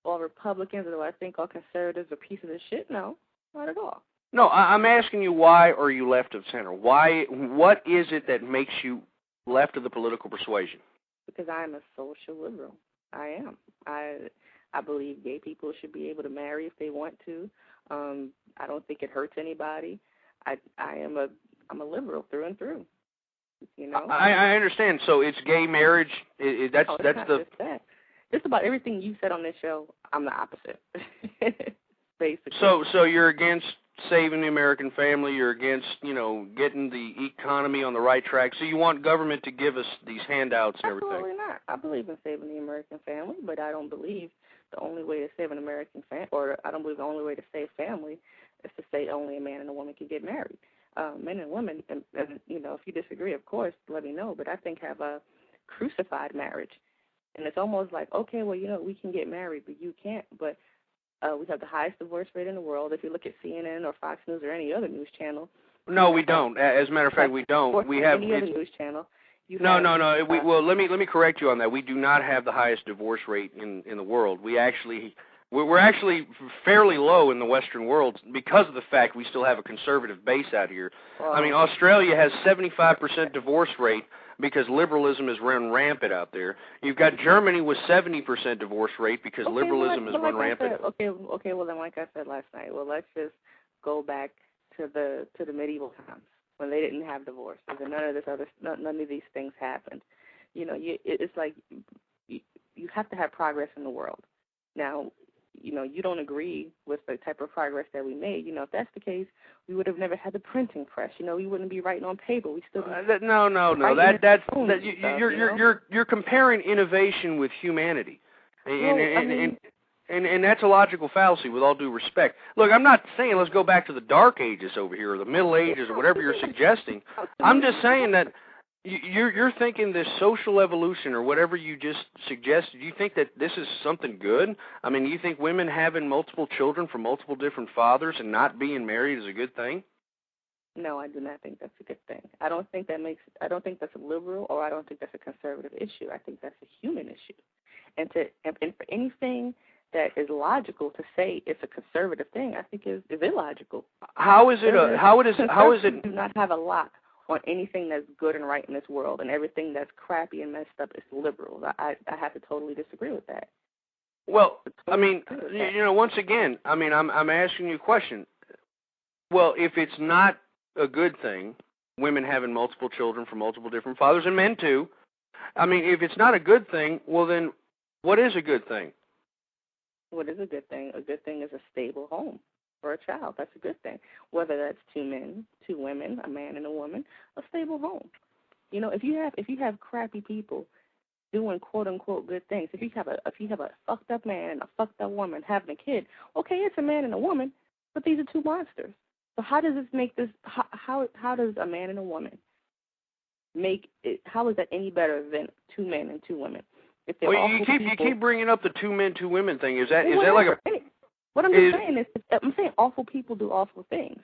Republicans or do I think all conservatives are pieces of shit? No, not at all. No, I'm asking you, why are you left of center? Why? What is it that makes you left of the political persuasion? Because I'm a social liberal. I am. I believe gay people should be able to marry if they want to. I don't think it hurts anybody. I'm a liberal through and through. You know. I understand. So it's gay marriage. That's the. Just about everything you said on this show, I'm the opposite. Basically. So you're against saving the American family. You're against, getting the economy on the right track. So you want government to give us these handouts and everything. Absolutely not. I believe in saving the American family, but I don't believe the only way to save an American family, or I don't believe the only way to save family is to say only a man and a woman can get married. Men and women, and if you disagree, of course, let me know. But I think have a crucified marriage, and it's almost like, okay, well, we can get married, but you can't. But we have the highest divorce rate in the world. If you look at CNN or Fox News or any other news channel. No, we don't. As a matter of fact, we don't. We have any other news channel. No. Well, let me correct you on that. We do not have the highest divorce rate in the world. We're actually fairly low in the Western world because of the fact we still have a conservative base out here. I mean, Australia has 75% divorce rate because liberalism is run rampant out there. You've got Germany with 70% divorce rate because liberalism is run rampant. Okay. Well, then, like I said last night, let's just go back to the medieval times when they didn't have divorces and none of these things happened. It's like you have to have progress in the world. Now, you don't agree with the type of progress that we made. If that's the case, we would have never had the printing press. We wouldn't be writing on paper. We still You're comparing innovation with humanity, and that's a logical fallacy. With all due respect, look, I'm not saying let's go back to the Dark Ages over here or the Middle Ages or whatever you're suggesting. I'm just saying that. You're thinking this social evolution or whatever you just suggested, you think that this is something good? I mean, you think women having multiple children from multiple different fathers and not being married is a good thing? No, I do not think that's a good thing. I don't think that's a liberal or I don't think that's a conservative issue. I think that's a human issue. And for anything that is logical to say it's a conservative thing, I think is illogical. How is it do not have a lock on anything that's good and right in this world, and everything that's crappy and messed up is liberal. I have to totally disagree with that. Well, I mean, once again, I mean, I'm asking you a question. Well, if it's not a good thing, women having multiple children from multiple different fathers, and men too, I mean, if it's not a good thing, well then, what is a good thing? What is a good thing? A good thing is a stable home for a child. That's a good thing. Whether that's two men, two women, a man and a woman, a stable home. If you have crappy people doing quote unquote good things, if you have a fucked up man and a fucked up woman having a kid, okay, it's a man and a woman, but these are two monsters. So how does this make this? How does a man and a woman make it? How is that any better than two men and two women? If you keep bringing up the two men, two women thing. Is that like a? What I'm just saying is, I'm saying awful people do awful things.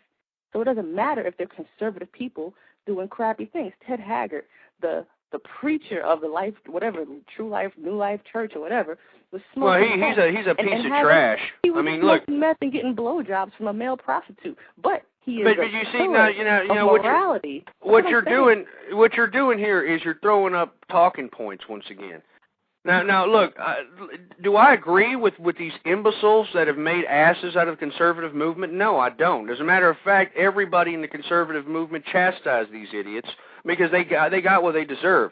So it doesn't matter if they're conservative people doing crappy things. Ted Haggard, the the preacher of the life, whatever, True Life, New Life Church or whatever, was Well, smoking he's a piece of trash. He was I mean, look. smoking meth and getting blowjobs from a male prostitute. But he is But you see now, you know morality. what you're doing here is you're throwing up talking points once again. Now, look, do I agree with these imbeciles that have made asses out of the conservative movement? No, I don't. As a matter of fact, everybody in the conservative movement chastised these idiots because they got what they deserve.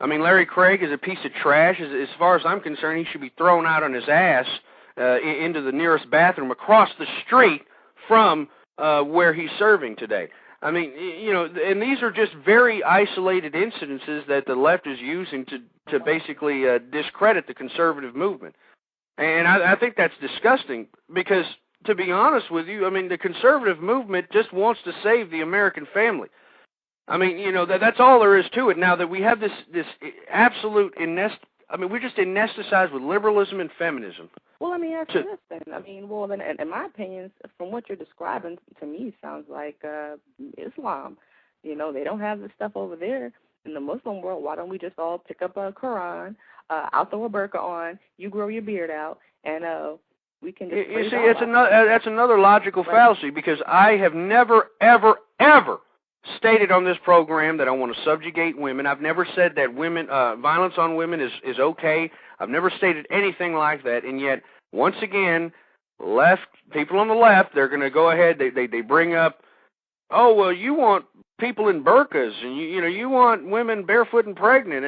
I mean, Larry Craig is a piece of trash. As far as I'm concerned, he should be thrown out on his ass into the nearest bathroom across the street from where he's serving today. I mean, you know, and these are just very isolated incidences that the left is using to basically discredit the conservative movement. And I think that's disgusting because, to be honest with you, I mean, the conservative movement just wants to save the American family. I mean, you know, that's all there is to it. Now that we have this absolute we're just anesthetized with liberalism and feminism. Well, let me ask you this then. I mean, well, then, in my opinion, from what you're describing, to me, sounds like Islam. You know, they don't have this stuff over there in the Muslim world. Why don't we just all pick up a Quran, I'll throw a burqa on, you grow your beard out, and we can just... You see, that's another logical fallacy, because I have never, ever, ever stated on this program that I want to subjugate women. I've never said that violence on women is okay. I've never stated anything like that, and yet, once again, people on the left, they're going to go ahead, they bring up, oh, well, you want people in burqas, and you want women barefoot and pregnant.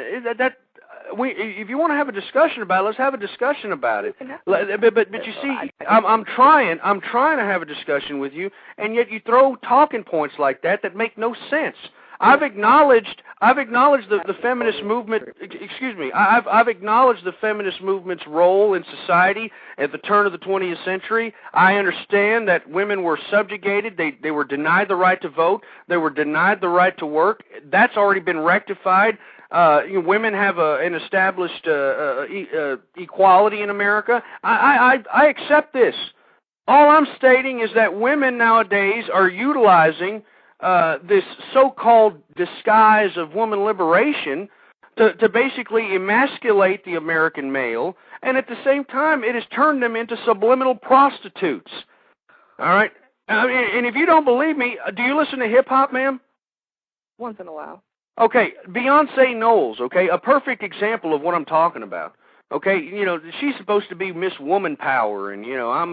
If you want to have a discussion about it, let's have a discussion about it. But you see, I'm trying to have a discussion with you, and yet you throw talking points like that make no sense. I've acknowledged the feminist movement. Excuse me. I've acknowledged the feminist movement's role in society at the turn of the 20th century. I understand that women were subjugated. They were denied the right to vote. They were denied the right to work. That's already been rectified. Women have an established equality in America. I accept this. All I'm stating is that women nowadays are utilizing this so-called disguise of woman liberation to basically emasculate the American male, and at the same time, it has turned them into subliminal prostitutes. All right? And if you don't believe me, do you listen to hip-hop, ma'am? Once in a while. Okay, Beyonce Knowles, okay, a perfect example of what I'm talking about. Okay, she's supposed to be Miss Woman Power, and I'm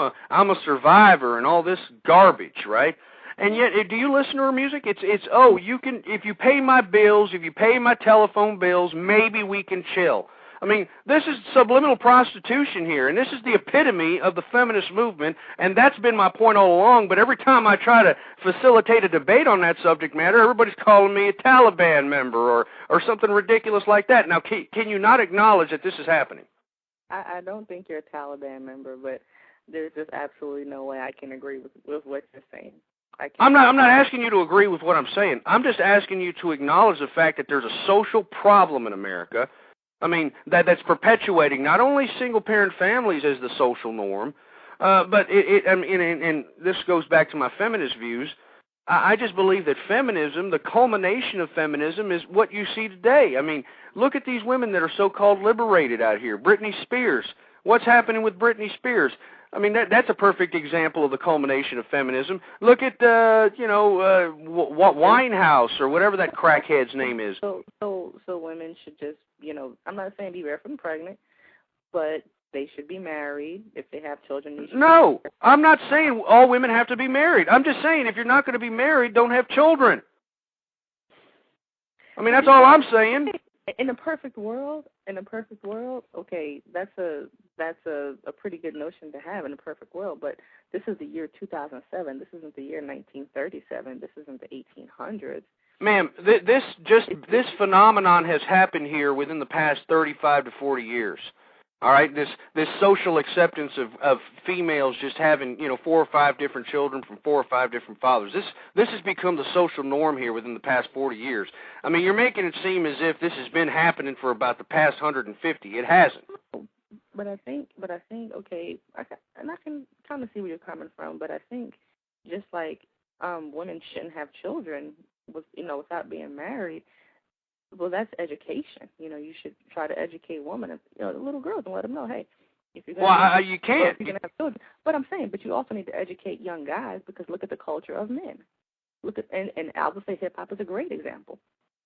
a survivor, and all this garbage, right? And yet, do you listen to her music? You can, if you pay my bills, if you pay my telephone bills, maybe we can chill. I mean, this is subliminal prostitution here, and this is the epitome of the feminist movement, and that's been my point all along, but every time I try to facilitate a debate on that subject matter, everybody's calling me a Taliban member or something ridiculous like that. Now, can you not acknowledge that this is happening? I don't think you're a Taliban member, but there's just absolutely no way I can agree with what you're saying. I'm not asking you to agree with what I'm saying. I'm just asking you to acknowledge the fact that there's a social problem in America. I mean, that's perpetuating not only single-parent families as the social norm, but and this goes back to my feminist views. I just believe that feminism, the culmination of feminism, is what you see today. I mean, look at these women that are so-called liberated out here. Britney Spears. What's happening with Britney Spears? I mean, that's a perfect example of the culmination of feminism. Look at, Winehouse or whatever that crackhead's name is. So women should just, I'm not saying be barefoot and pregnant, but they should be married. If they have children, they should No, I'm not saying all women have to be married. I'm just saying if you're not going to be married, don't have children. I mean, that's all I'm saying. In a perfect world, okay, that's a pretty good notion to have in a perfect world. But this is the year 2007. This isn't the year 1937. This isn't the 1800s. Ma'am, this phenomenon has happened here within the past 35 to 40 years. All right, this social acceptance of females just having 4 or 5 different children from 4 or 5 different fathers. This has become the social norm here within the past 40 years. I mean, you're making it seem as if this has been happening for about the past 150. It hasn't. But I think, okay, and I can kind of see where you're coming from. But I think just like women shouldn't have children without being married. Well, that's education. You know, you should try to educate women, the little girls, and let them know, hey, if you're going Well, you can't. you're going to have children. But I'm saying, but you also need to educate young guys, because look at the culture of men. Look at, and I would say hip hop is a great example.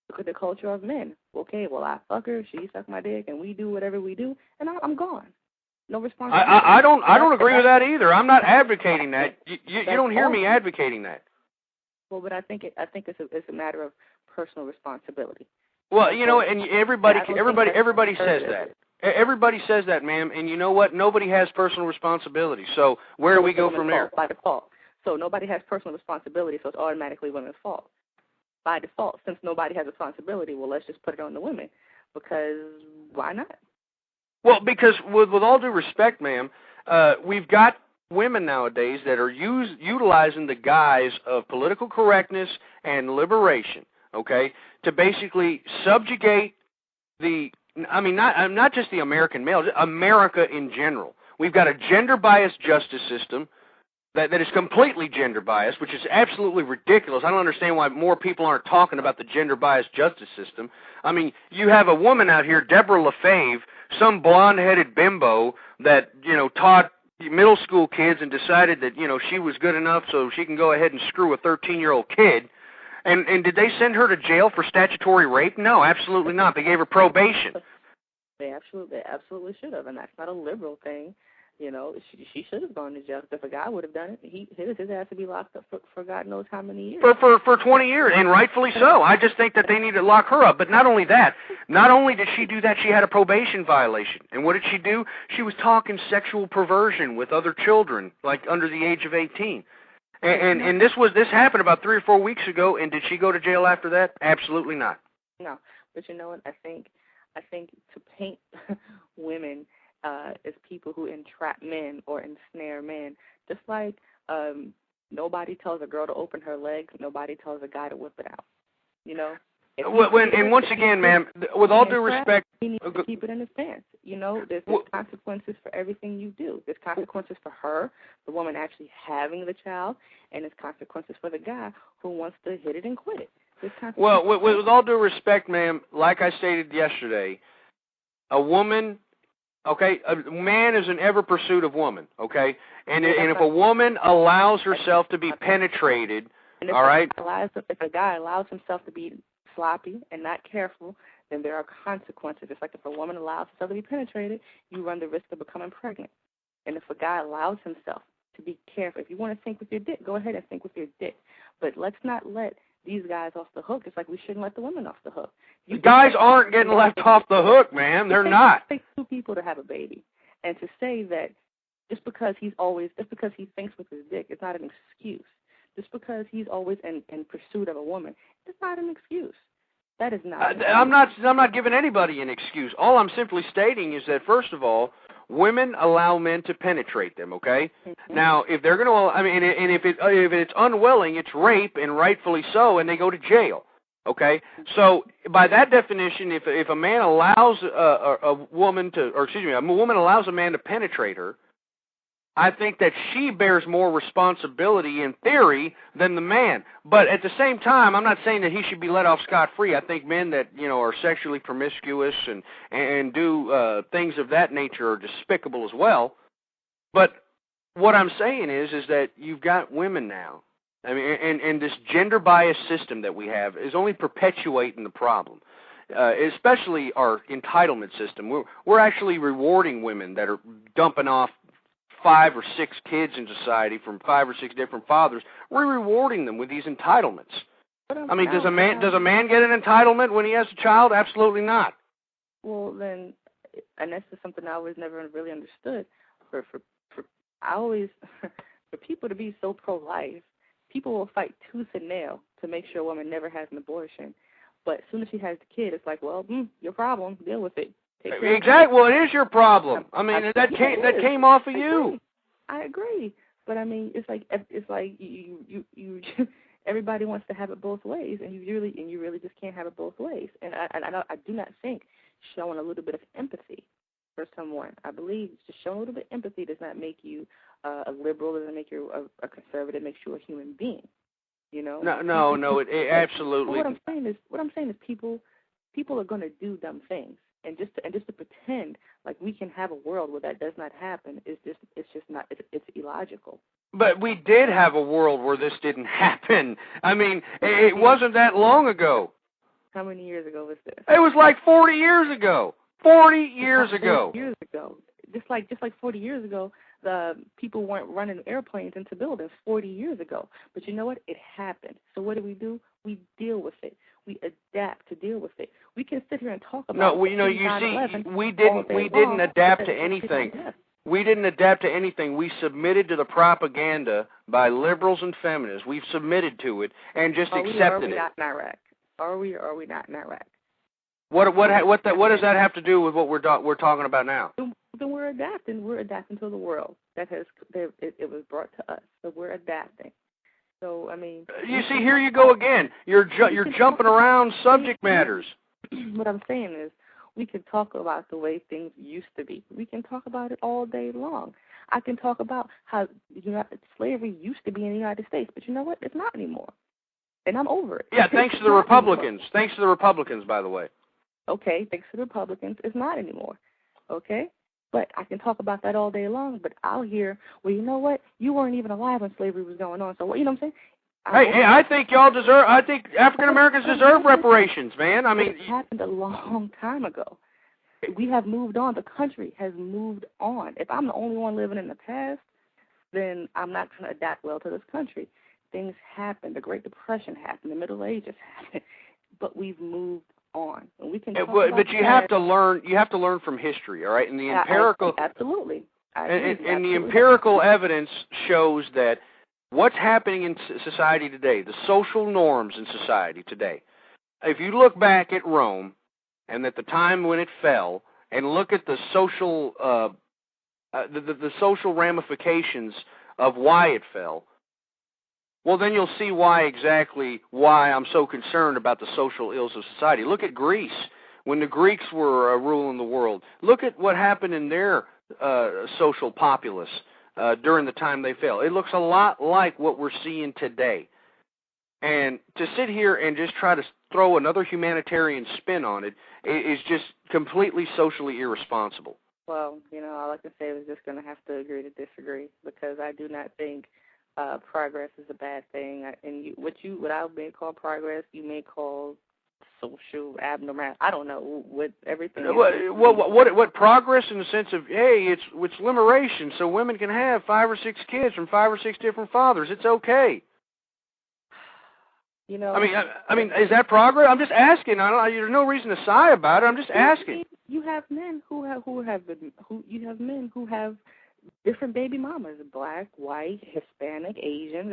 Look at the culture of men. Okay, well, I fuck her, she suck my dick, and we do whatever we do, and I'm gone. No responsibility. I don't agree with that either. I'm not advocating that. You don't hear me advocating that. Well, but I think it's a matter of personal responsibility. Well, you know, and everybody says that. Everybody says that, ma'am. And you know what? Nobody has personal responsibility. So where do we go from there? By default. So nobody has personal responsibility, so it's automatically women's fault. By default, since nobody has responsibility, well, let's just put it on the women, because why not? Well, because with all due respect, ma'am, we've got women nowadays that are utilizing the guise of political correctness and liberation, okay, to basically subjugate not just the American male, America in general. We've got a gender-biased justice system that is completely gender-biased, which is absolutely ridiculous. I don't understand why more people aren't talking about the gender-biased justice system. I mean, you have a woman out here, Deborah LaFave, some blonde-headed bimbo that, taught middle school kids and decided that, she was good enough so she can go ahead and screw a 13-year-old kid. And did they send her to jail for statutory rape? No, absolutely not. They gave her probation. They absolutely should have, and that's not a liberal thing. She should have gone to jail. If a guy would have done it, his ass would be locked up for God knows how many years. For 20 years, and rightfully so. I just think that they need to lock her up. But not only that, not only did she do that, she had a probation violation. And what did she do? She was talking sexual perversion with other children, like under the age of 18. And this happened about 3 or 4 weeks ago. And did she go to jail after that? Absolutely not. No, but you know what? I think to paint women as people who entrap men or ensnare men, just like nobody tells a girl to open her legs, nobody tells a guy to whip it out. And once again, ma'am, with all due respect, he needs to keep it in his pants. There's consequences for everything you do. There's consequences for her, the woman actually having the child, and there's consequences for the guy who wants to hit it and quit it. Well, with all due respect, ma'am, like I stated yesterday, a woman. Okay, a man is in ever pursuit of woman, okay? And if a woman allows herself to be penetrated, all right? If a guy allows himself to be sloppy and not careful, then there are consequences. It's like if a woman allows herself to be penetrated, you run the risk of becoming pregnant. And if a guy allows himself to be careful, if you want to think with your dick, go ahead and think with your dick. But let's not let these guys off the hook. It's like we shouldn't let the women off the hook. Guys aren't getting left off the hook, man. They're not. It takes 2 people to have a baby, and to say that just because he thinks with his dick, it's not an excuse. Just because he's always in pursuit of a woman, it's not an excuse. That is not. I'm not giving anybody an excuse. All I'm simply stating is that, first of all, women allow men to penetrate them, okay? Mm-hmm. Now, if they're going to, and if it's unwilling, it's rape, and rightfully so, and they go to jail, okay? So, by that definition, if a man allows a woman allows a man to penetrate her, I think that she bears more responsibility in theory than the man. But at the same time, I'm not saying that he should be let off scot-free. I think men that, are sexually promiscuous and do things of that nature are despicable as well. But what I'm saying is that you've got women now. And this gender-biased system that we have is only perpetuating the problem. Especially our entitlement system. We're actually rewarding women that are dumping off 5 or 6 kids in society from 5 or 6 different fathers. We're rewarding them with these entitlements. Does a man get an entitlement when he has a child? Absolutely not. Well, then, and that's just something I always never really understood. For people to be so pro-life, people will fight tooth and nail to make sure a woman never has an abortion. But as soon as she has the kid, it's like, well, your problem. Deal with it. Exactly. Well, it is your problem. That came off of you. I agree, but it's like you everybody wants to have it both ways, and you really just can't have it both ways. And I do not think showing a little bit of empathy for someone, I believe just showing a little bit of empathy does not make you a liberal, doesn't make you a conservative, it makes you a human being. No, it absolutely. What I'm saying is people people are going to do dumb things, and just to pretend like we can have a world where that does not happen it's illogical. But we did have a world where this didn't happen. I mean, it wasn't that long ago. How many years ago was this? It was like 40 years ago. 40 years ago. 40 years ago. Just like 40 years ago, the people weren't running airplanes into buildings 40 years ago. But you know what? It happened. So what do? We deal with it. We adapt to deal with it. We can sit here and talk about. No, you see, we didn't adapt to anything. We didn't adapt to anything. We submitted to the propaganda by liberals and feminists. We've submitted to it and just accepted it. Are we not in Iraq? Are we or are we not in Iraq? What does that have to do with what we're talking about now? Then we're adapting. We're adapting to the world it was brought to us. So we're adapting. So I mean, you see, here you go again. You're jumping around subject matters. What I'm saying is, we can talk about the way things used to be. We can talk about it all day long. I can talk about how slavery used to be in the United States, but you know what? It's not anymore. And I'm over it. Yeah, thanks to the Republicans. Thanks to the Republicans, by the way. Okay, thanks to the Republicans, it's not anymore. Okay? But I can talk about that all day long, but I'll hear, well, you know what? You weren't even alive when slavery was going on. So, what, you know what I'm saying? Hey, I think African Americans deserve reparations, man. I mean, it happened a long time ago. We have moved on. The country has moved on. If I'm the only one living in the past, then I'm not going to adapt well to this country. Things happened. The Great Depression happened. The Middle Ages happened. But we've moved on. And we can talk about but you have to learn. You have to learn from history, all right? And the empirical absolutely. And the empirical evidence shows that what's happening in society today, the social norms in society today, if you look back at Rome and at the time when it fell, and look at the social the social ramifications of why it fell, well, then you'll see why I'm so concerned about the social ills of society. Look at Greece. When the Greeks were ruling the world, look at what happened in their social populace during the time they fell. It looks a lot like what we're seeing today. And to sit here and just try to throw another humanitarian spin on it is just completely socially irresponsible. Well, all I can say is just going to have to agree to disagree, because I do not think progress is a bad thing. And what I may call progress, you may call social abnormal. I don't know what everything. What progress in the sense of, hey, it's liberation, so women can have 5 or 6 kids from 5 or 6 different fathers. It's okay. I mean, is that progress? I'm just asking. There's no reason to sigh about it. I'm just asking. You have men who have different baby mamas: black, white, Hispanic, Asian,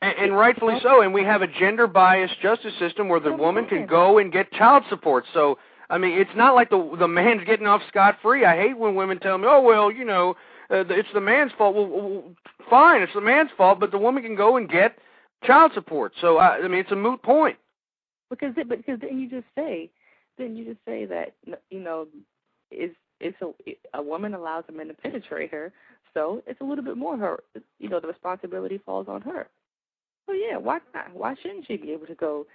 And rightfully so. And we have a gender-biased justice system where the woman can go and get child support. So, I mean, it's not like the man's getting off scot-free. I hate when women tell me, oh, well, it's the man's fault. Well, fine, it's the man's fault, but the woman can go and get child support. So, I mean, it's a moot point. Because then you just say that, it's a woman allows a man to penetrate her, so it's a little bit more her. The responsibility falls on her. So yeah, why not? Why shouldn't she be able to go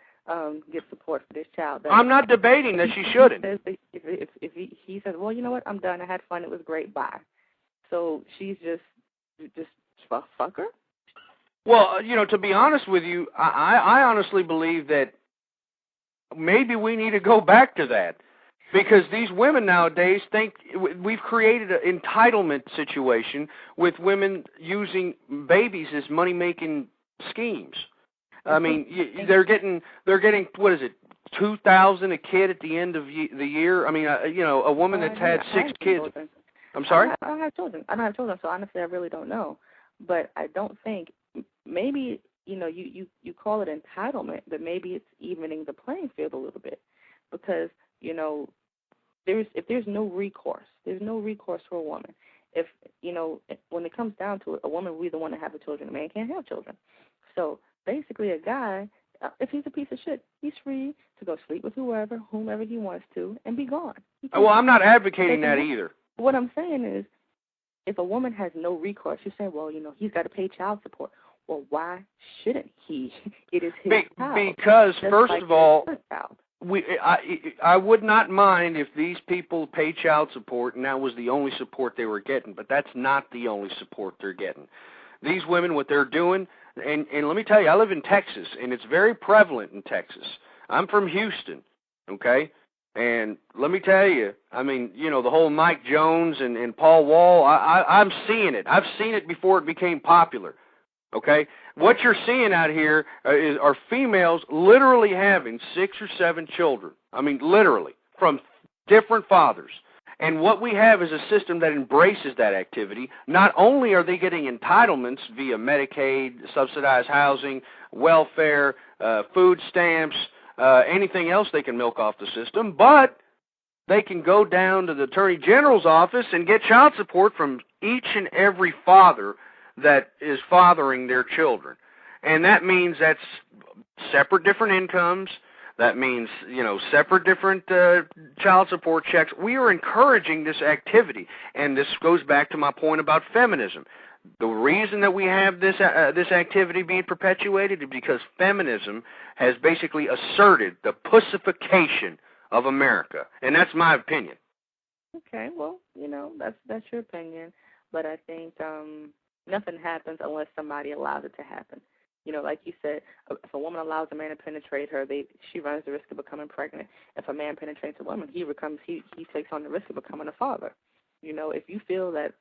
get support for this child? I'm not debating that she shouldn't. If he says, well, you know what, I'm done. I had fun. It was great. Bye. So she's just fuck her. Well, to be honest with you, I honestly believe that maybe we need to go back to that, because these women nowadays think we've created an entitlement situation with women using babies as money-making schemes. I mean, they're getting what is it, $2,000 a kid at the end of the year? I mean, a woman that's had 6 kids. Children. I'm sorry? I don't have children. So honestly, I really don't know. But I don't think, maybe, you call it entitlement, but maybe it's evening the playing field a little bit. Because, if there's no recourse, for a woman. If, when it comes down to it, a woman will either want to have the children, a man can't have children. So basically a guy, if he's a piece of shit, he's free to go sleep with whomever he wants to, and be gone. Well, I'm not advocating that either. What I'm saying is, if a woman has no recourse, you say, well, he's got to pay child support. Well, why shouldn't he? It is his child. Because, first of all, I would not mind if these people paid child support and that was the only support they were getting, but that's not the only support they're getting. These women, what they're doing, and let me tell you, I live in Texas, and it's very prevalent in Texas. I'm from Houston, okay? And let me tell you, I mean, you know, the whole Mike Jones and Paul Wall, I'm seeing it. I've seen it before it became popular, okay? What you're seeing out here are females literally having 6 or 7 children. I mean, literally, from different fathers. And what we have is a system that embraces that activity. Not only are they getting entitlements via Medicaid, subsidized housing, welfare, food stamps, anything else they can milk off the system, but they can go down to the Attorney General's office and get child support from each and every father that is fathering their children. And that means that's separate different incomes. That means, you know, separate different child support checks. We are encouraging this activity, and this goes back to my point about feminism. The reason that we have this activity being perpetuated is because feminism has basically asserted the pussification of America, and that's my opinion. Okay, well, you know, that's your opinion, but I think nothing happens unless somebody allows it to happen. You know, like you said, if a woman allows a man to penetrate her, she runs the risk of becoming pregnant. If a man penetrates a woman, he takes on the risk of becoming a father. You know, if you feel that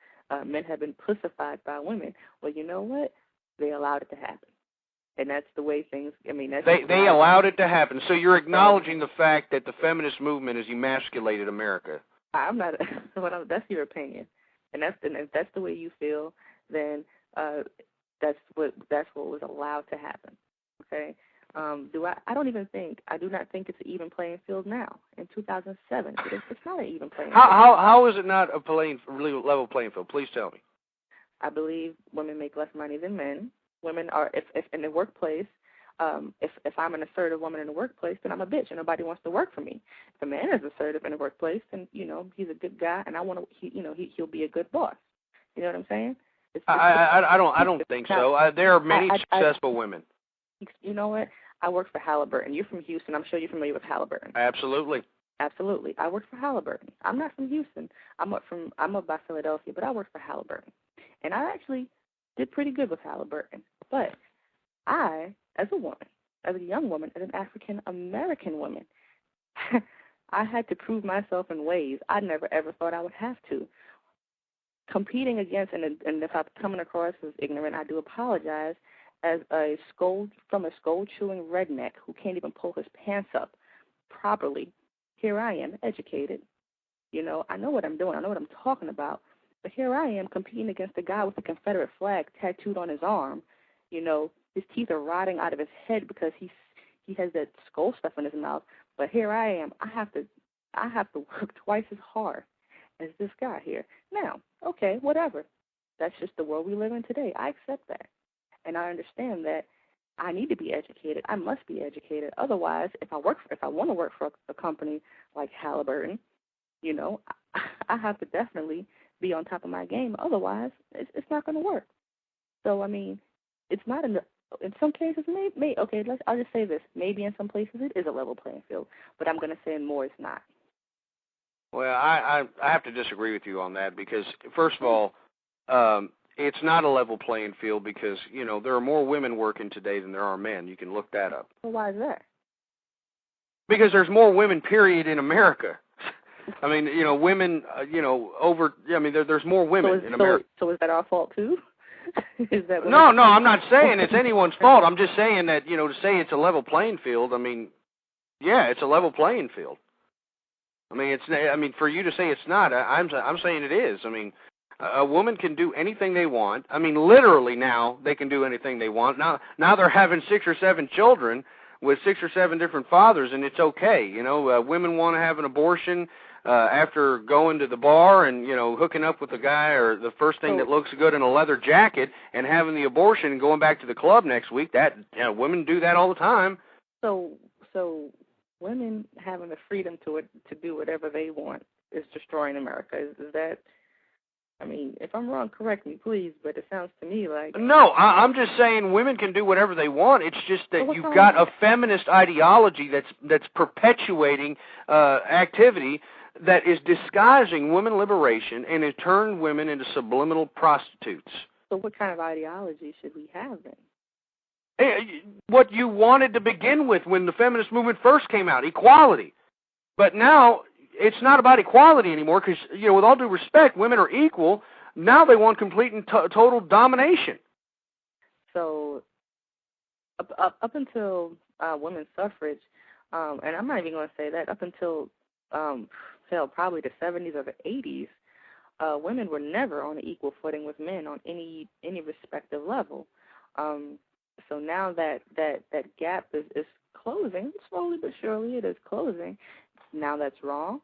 men have been pussified by women, well, you know what? They allowed it to happen. And that's the way things, I mean, that's... They allowed it to happen. So you're acknowledging the fact that the feminist movement has emasculated America. I'm not, that's your opinion. And if that's the way you feel, then that's what was allowed to happen. Okay? I do not think it's an even playing field now. In 2007, it's not an even playing field. How is it not a level playing field? Please tell me. I believe women make less money than men. Women are, if in the workplace, if I'm an assertive woman in the workplace, then I'm a bitch and nobody wants to work for me. If a man is assertive in the workplace, then, you know, he's a good guy and he'll be a good boss. You know what I'm saying? I don't think so. There are many successful women. You know what? I work for Halliburton. You're from Houston. I'm sure you're familiar with Halliburton. Absolutely. Absolutely. I work for Halliburton. I'm not from Houston. I'm up by Philadelphia, but I work for Halliburton. And I actually did pretty good with Halliburton. But I, as a woman, as a young woman, as an African-American woman, I had to prove myself in ways I never, ever thought I would have to. Competing against, and if I'm coming across as ignorant, I do apologize, as a skull-chewing redneck who can't even pull his pants up properly. Here I am, educated. You know, I know what I'm doing. I know what I'm talking about. But here I am competing against a guy with a Confederate flag tattooed on his arm. You know, his teeth are rotting out of his head because he has that skull stuff in his mouth. But here I am. I have to work twice as hard as this guy here. Now, okay, whatever. That's just the world we live in today. I accept that. And I understand that I need to be educated. I must be educated. Otherwise, if I want to work for a company like Halliburton, you know, I have to definitely be on top of my game. Otherwise, it's not going to work. So, I mean, it's not in some cases, I'll just say this. Maybe in some places it is a level playing field, but I'm going to say in more it's not. Well, I have to disagree with you on that because, first of all, it's not a level playing field because, you know, there are more women working today than there are men. You can look that up. Well, why is that? Because there's more women, period, in America. I mean, you know, women, there's more women in America. So is that our fault, too? No, I'm not saying it's anyone's fault. I'm just saying that, you know, to say it's a level playing field, I mean, yeah, it's a level playing field. I mean, for you to say it's not, I'm saying it is. I mean, a woman can do anything they want. I mean, literally now they can do anything they want. Now they're having 6 or 7 children with 6 or 7 different fathers, and it's okay. You know, women want to have an abortion after going to the bar and, you know, hooking up with a guy or the first thing that looks good in a leather jacket and having the abortion and going back to the club next week. That, you know, women do that all the time. So women having the freedom to do whatever they want is destroying America. Is that I mean, if I'm wrong, correct me, please, but it sounds to me like... No, I'm just saying women can do whatever they want. It's just that So you've got a feminist ideology that's perpetuating activity that is disguising women liberation and has turned women into subliminal prostitutes. So what kind of ideology should we have then? What you wanted to begin with when the feminist movement first came out, equality. But now it's not about equality anymore because, with all due respect, women are equal. Now they want complete and total domination. So up until women's suffrage, and I'm not even going to say that, up until, probably the 70s or the 80s, women were never on an equal footing with men on any respective level. So now that gap is closing, slowly but surely it is closing. Now that's wrong.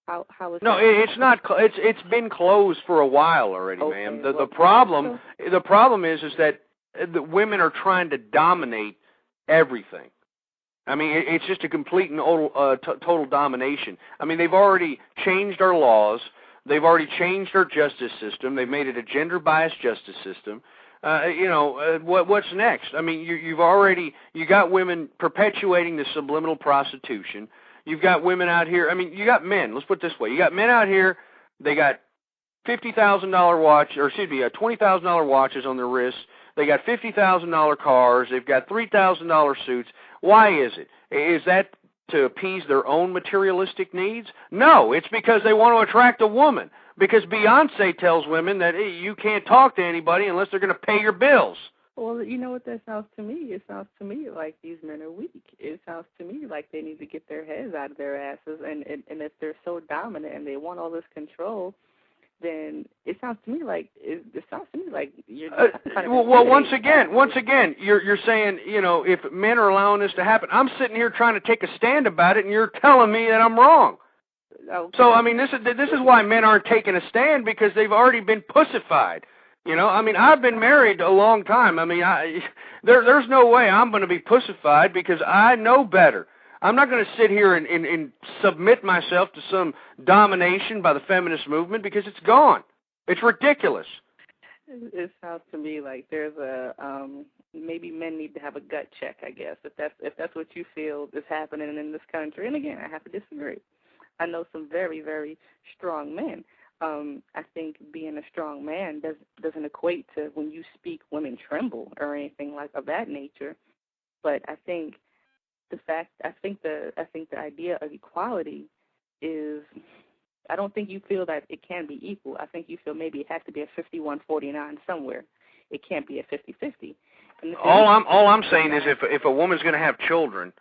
How is no? that? It's not. It's been closed for a while already, okay, ma'am. well, The problem is that the women are trying to dominate everything. I mean, it's just a complete and total domination. I mean, they've already changed our laws. They've already changed our justice system. They've made it a gender-biased justice system. What's next? I mean, you got women perpetuating the subliminal prostitution. You've got women out here. I mean, you got men. Let's put it this way: you got men out here. They got $20,000 watches on their wrists. They got $50,000 cars. They've got $3,000 suits. Why is it? Is that to appease their own materialistic needs? No, it's because they want to attract a woman. Because Beyonce tells women that you can't talk to anybody unless they're going to pay your bills. Well, you know what that sounds to me? It sounds to me like these men are weak. It sounds to me like they need to get their heads out of their asses. And if they're so dominant and they want all this control, then it sounds to me like you're kind of well, once again, you're saying, if men are allowing this to happen, I'm sitting here trying to take a stand about it, and you're telling me that I'm wrong. Okay. So I mean, this is why men aren't taking a stand, because they've already been pussified. I mean, I've been married a long time. I mean, there's no way I'm going to be pussified because I know better. I'm not going to sit here and submit myself to some domination by the feminist movement because it's gone. It's ridiculous. It sounds to me like there's a maybe men need to have a gut check, I guess, if that's what you feel is happening in this country. And again, I have to disagree. I know some very, very strong men. I think being a strong man doesn't equate to when you speak women tremble or anything like of that nature. But I think the idea of equality is, I don't think you feel that it can be equal. I think you feel maybe it has to be a 51-49 somewhere. It can't be a 50-50. All I'm saying is if a woman's going to have children,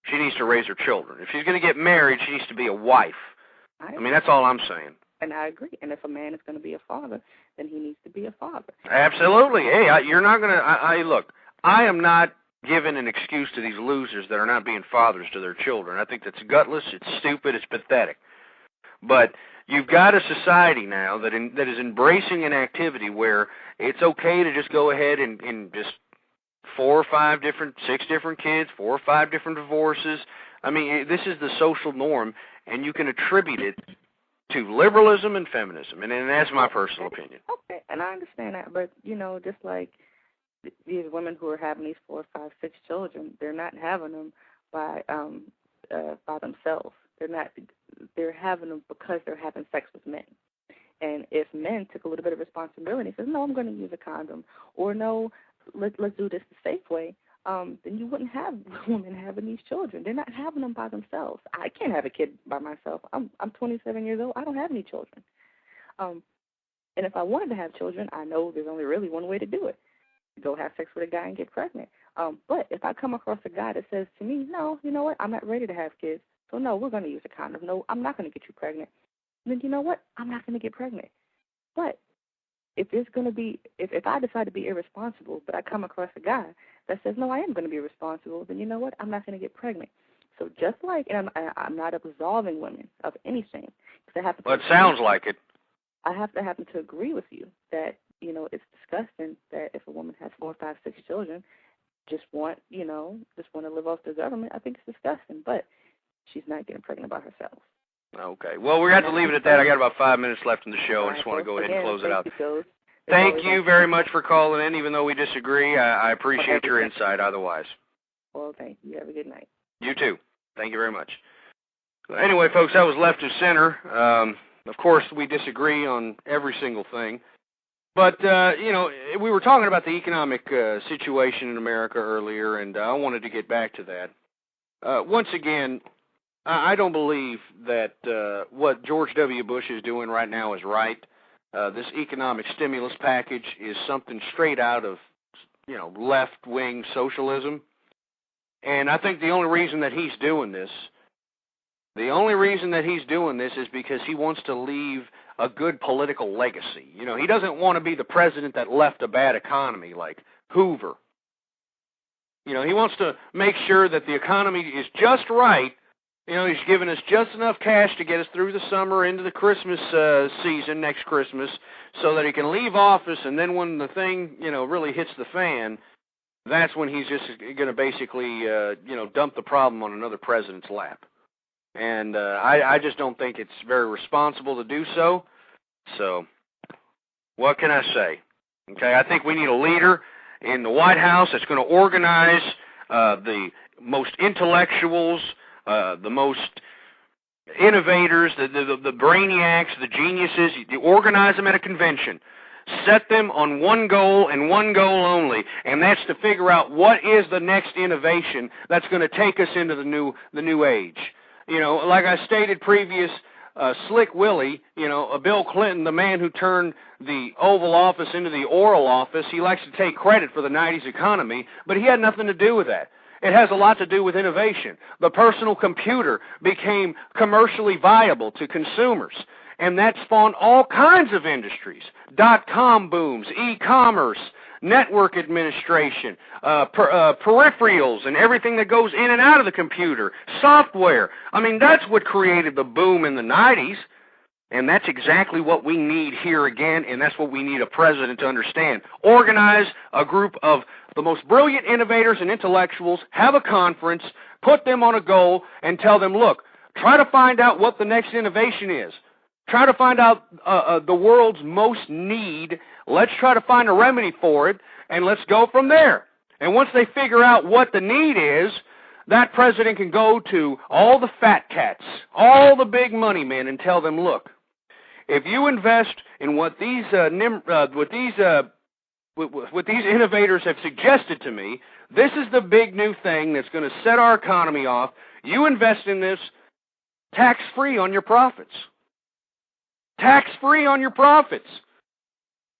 she needs to raise her children. If she's going to get married, she needs to be a wife. I mean, that's all I'm saying. And I agree. And if a man is going to be a father, then he needs to be a father. Absolutely. Hey, you're not going to... Look, I am not giving an excuse to these losers that are not being fathers to their children. I think that's gutless, it's stupid, it's pathetic. But you've got a society now that is embracing an activity where it's okay to just go ahead and just 6 different kids, 4 or 5 different divorces. I mean, this is the social norm, and you can attribute it to liberalism and feminism, and that's my personal opinion. Okay, and I understand that, but, just like these women who are having these 4, 5, 6 children, they're not having them by themselves. They're having them because they're having sex with men. And if men took a little bit of responsibility and said, no, I'm going to use a condom, or no, let's do this the safe way, then you wouldn't have women having these children. They're not having them by themselves. I can't have a kid by myself. I'm 27 years old. I don't have any children. And if I wanted to have children, I know there's only really one way to do it. Go have sex with a guy and get pregnant. But if I come across a guy that says to me, no, you know what, I'm not ready to have kids, so no, we're going to use a condom. No, I'm not going to get you pregnant. Then you know what, I'm not going to get pregnant. But if I decide to be irresponsible, but I come across a guy that says, no, I am going to be responsible, then you know what, I'm not going to get pregnant. So just like, and I'm not absolving women of anything. Well, it sounds like it. I have to happen to agree with you that, it's disgusting that if a woman has 4, 5, 6 children, just want to live off the government. I think it's disgusting, but she's not getting pregnant by herself. Okay. Well, we're going to have to leave it at that. I got about 5 minutes left in the show. I just want to go ahead and close it out. Thank you very much for calling in. Even though we disagree, I appreciate your insight otherwise. Well, thank you. Have a good night. You too. Thank you very much. Anyway, folks, that was Left of Center. Of course, we disagree on every single thing. But, you know, we were talking about the economic situation in America earlier, and I wanted to get back to that. Once again, I don't believe that what George W. Bush is doing right now is right. This economic stimulus package is something straight out of, you know, left-wing socialism. And I think the only reason that he's doing this is because he wants to leave a good political legacy. You know, he doesn't want to be the president that left a bad economy like Hoover. You know, he wants to make sure that the economy is just right. You know, he's giving us just enough cash to get us through the summer into the Christmas season, next Christmas, so that he can leave office, and then when the thing, you know, really hits the fan, that's when he's just going to basically, you know, dump the problem on another president's lap. And I just don't think it's very responsible to do so. So, what can I say? Okay, I think we need a leader in the White House that's going to organize the most intellectuals, the most innovators, the brainiacs, the geniuses. You organize them at a convention. Set them on one goal and one goal only, and that's to figure out what is the next innovation that's going to take us into the new age. You know, like I stated previous, Slick Willie, you know, Bill Clinton, the man who turned the Oval Office into the Oral Office, he likes to take credit for the 90s economy, but he had nothing to do with that. It has a lot to do with innovation. The personal computer became commercially viable to consumers, and that spawned all kinds of industries. .com booms, e-commerce, network administration, peripherals, and everything that goes in and out of the computer, software. I mean, that's what created the boom in the 90s, and that's exactly what we need here again, and that's what we need a president to understand. Organize a group of the most brilliant innovators and intellectuals, have a conference, put them on a goal, and tell them, look, try to find out what the next innovation is. Try to find out the world's most need. Let's try to find a remedy for it, and let's go from there. And once they figure out what the need is, that president can go to all the fat cats, all the big money men, and tell them, look, if you invest in what these innovators have suggested to me, this is the big new thing that's going to set our economy off. You invest in this tax-free on your profits. Tax-free on your profits.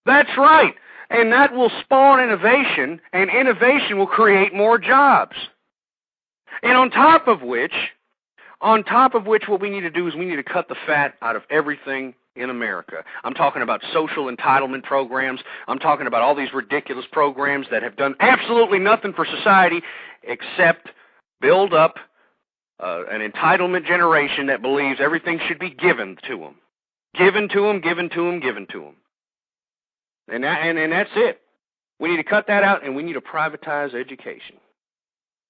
That's right. And that will spawn innovation, and innovation will create more jobs. And on top of which, what we need to do is we need to cut the fat out of everything in America. I'm talking about social entitlement programs. I'm talking about all these ridiculous programs that have done absolutely nothing for society except build up an entitlement generation that believes everything should be given to them. Given to them, given to them, given to them. And that's it. We need to cut that out, and we need to privatize education.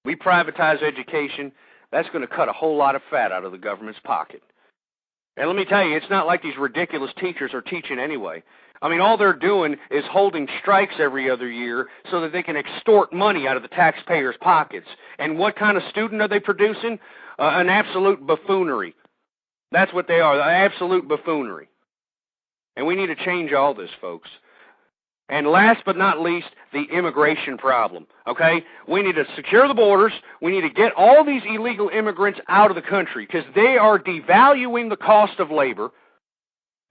We privatize education, that's going to cut a whole lot of fat out of the government's pocket. And let me tell you, it's not like these ridiculous teachers are teaching anyway. I mean, all they're doing is holding strikes every other year so that they can extort money out of the taxpayers' pockets. And what kind of student are they producing? An absolute buffoonery. That's what they are, absolute buffoonery. And we need to change all this, folks. And last but not least, the immigration problem, okay? We need to secure the borders. We need to get all these illegal immigrants out of the country because they are devaluing the cost of labor.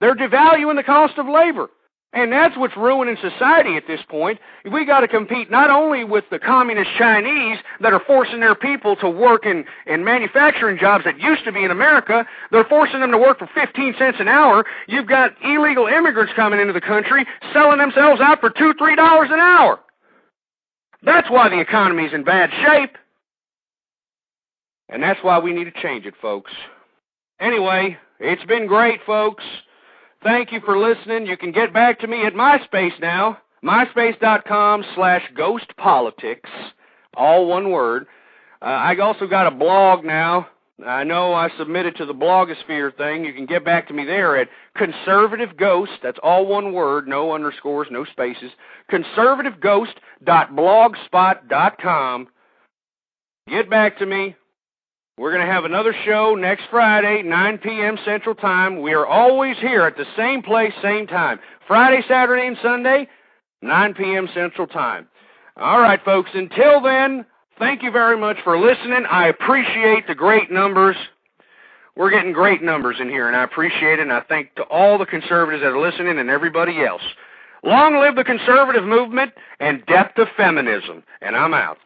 They're devaluing the cost of labor. And that's what's ruining society at this point. We got to compete not only with the communist Chinese that are forcing their people to work in manufacturing jobs that used to be in America. They're forcing them to work for 15 cents an hour. You've got illegal immigrants coming into the country selling themselves out for $2, $3 an hour. That's why the economy's in bad shape. And that's why we need to change it, folks. Anyway, it's been great, folks. Thank you for listening. You can get back to me at MySpace now, myspace.com/ghostpolitics, all one word. I also got a blog now, I know I submitted to the blogosphere thing. You can get back to me there at Conservative Ghost. That's all one word, no underscores, no spaces. conservativeghost.blogspot.com. Get back to me. We're going to have another show next Friday, 9 p.m. Central Time. We are always here at the same place, same time. Friday, Saturday, and Sunday, 9 p.m. Central Time. All right, folks, until then, thank you very much for listening. I appreciate the great numbers. We're getting great numbers in here, and I appreciate it, and I thank to all the conservatives that are listening and everybody else. Long live the conservative movement and death to feminism. And I'm out.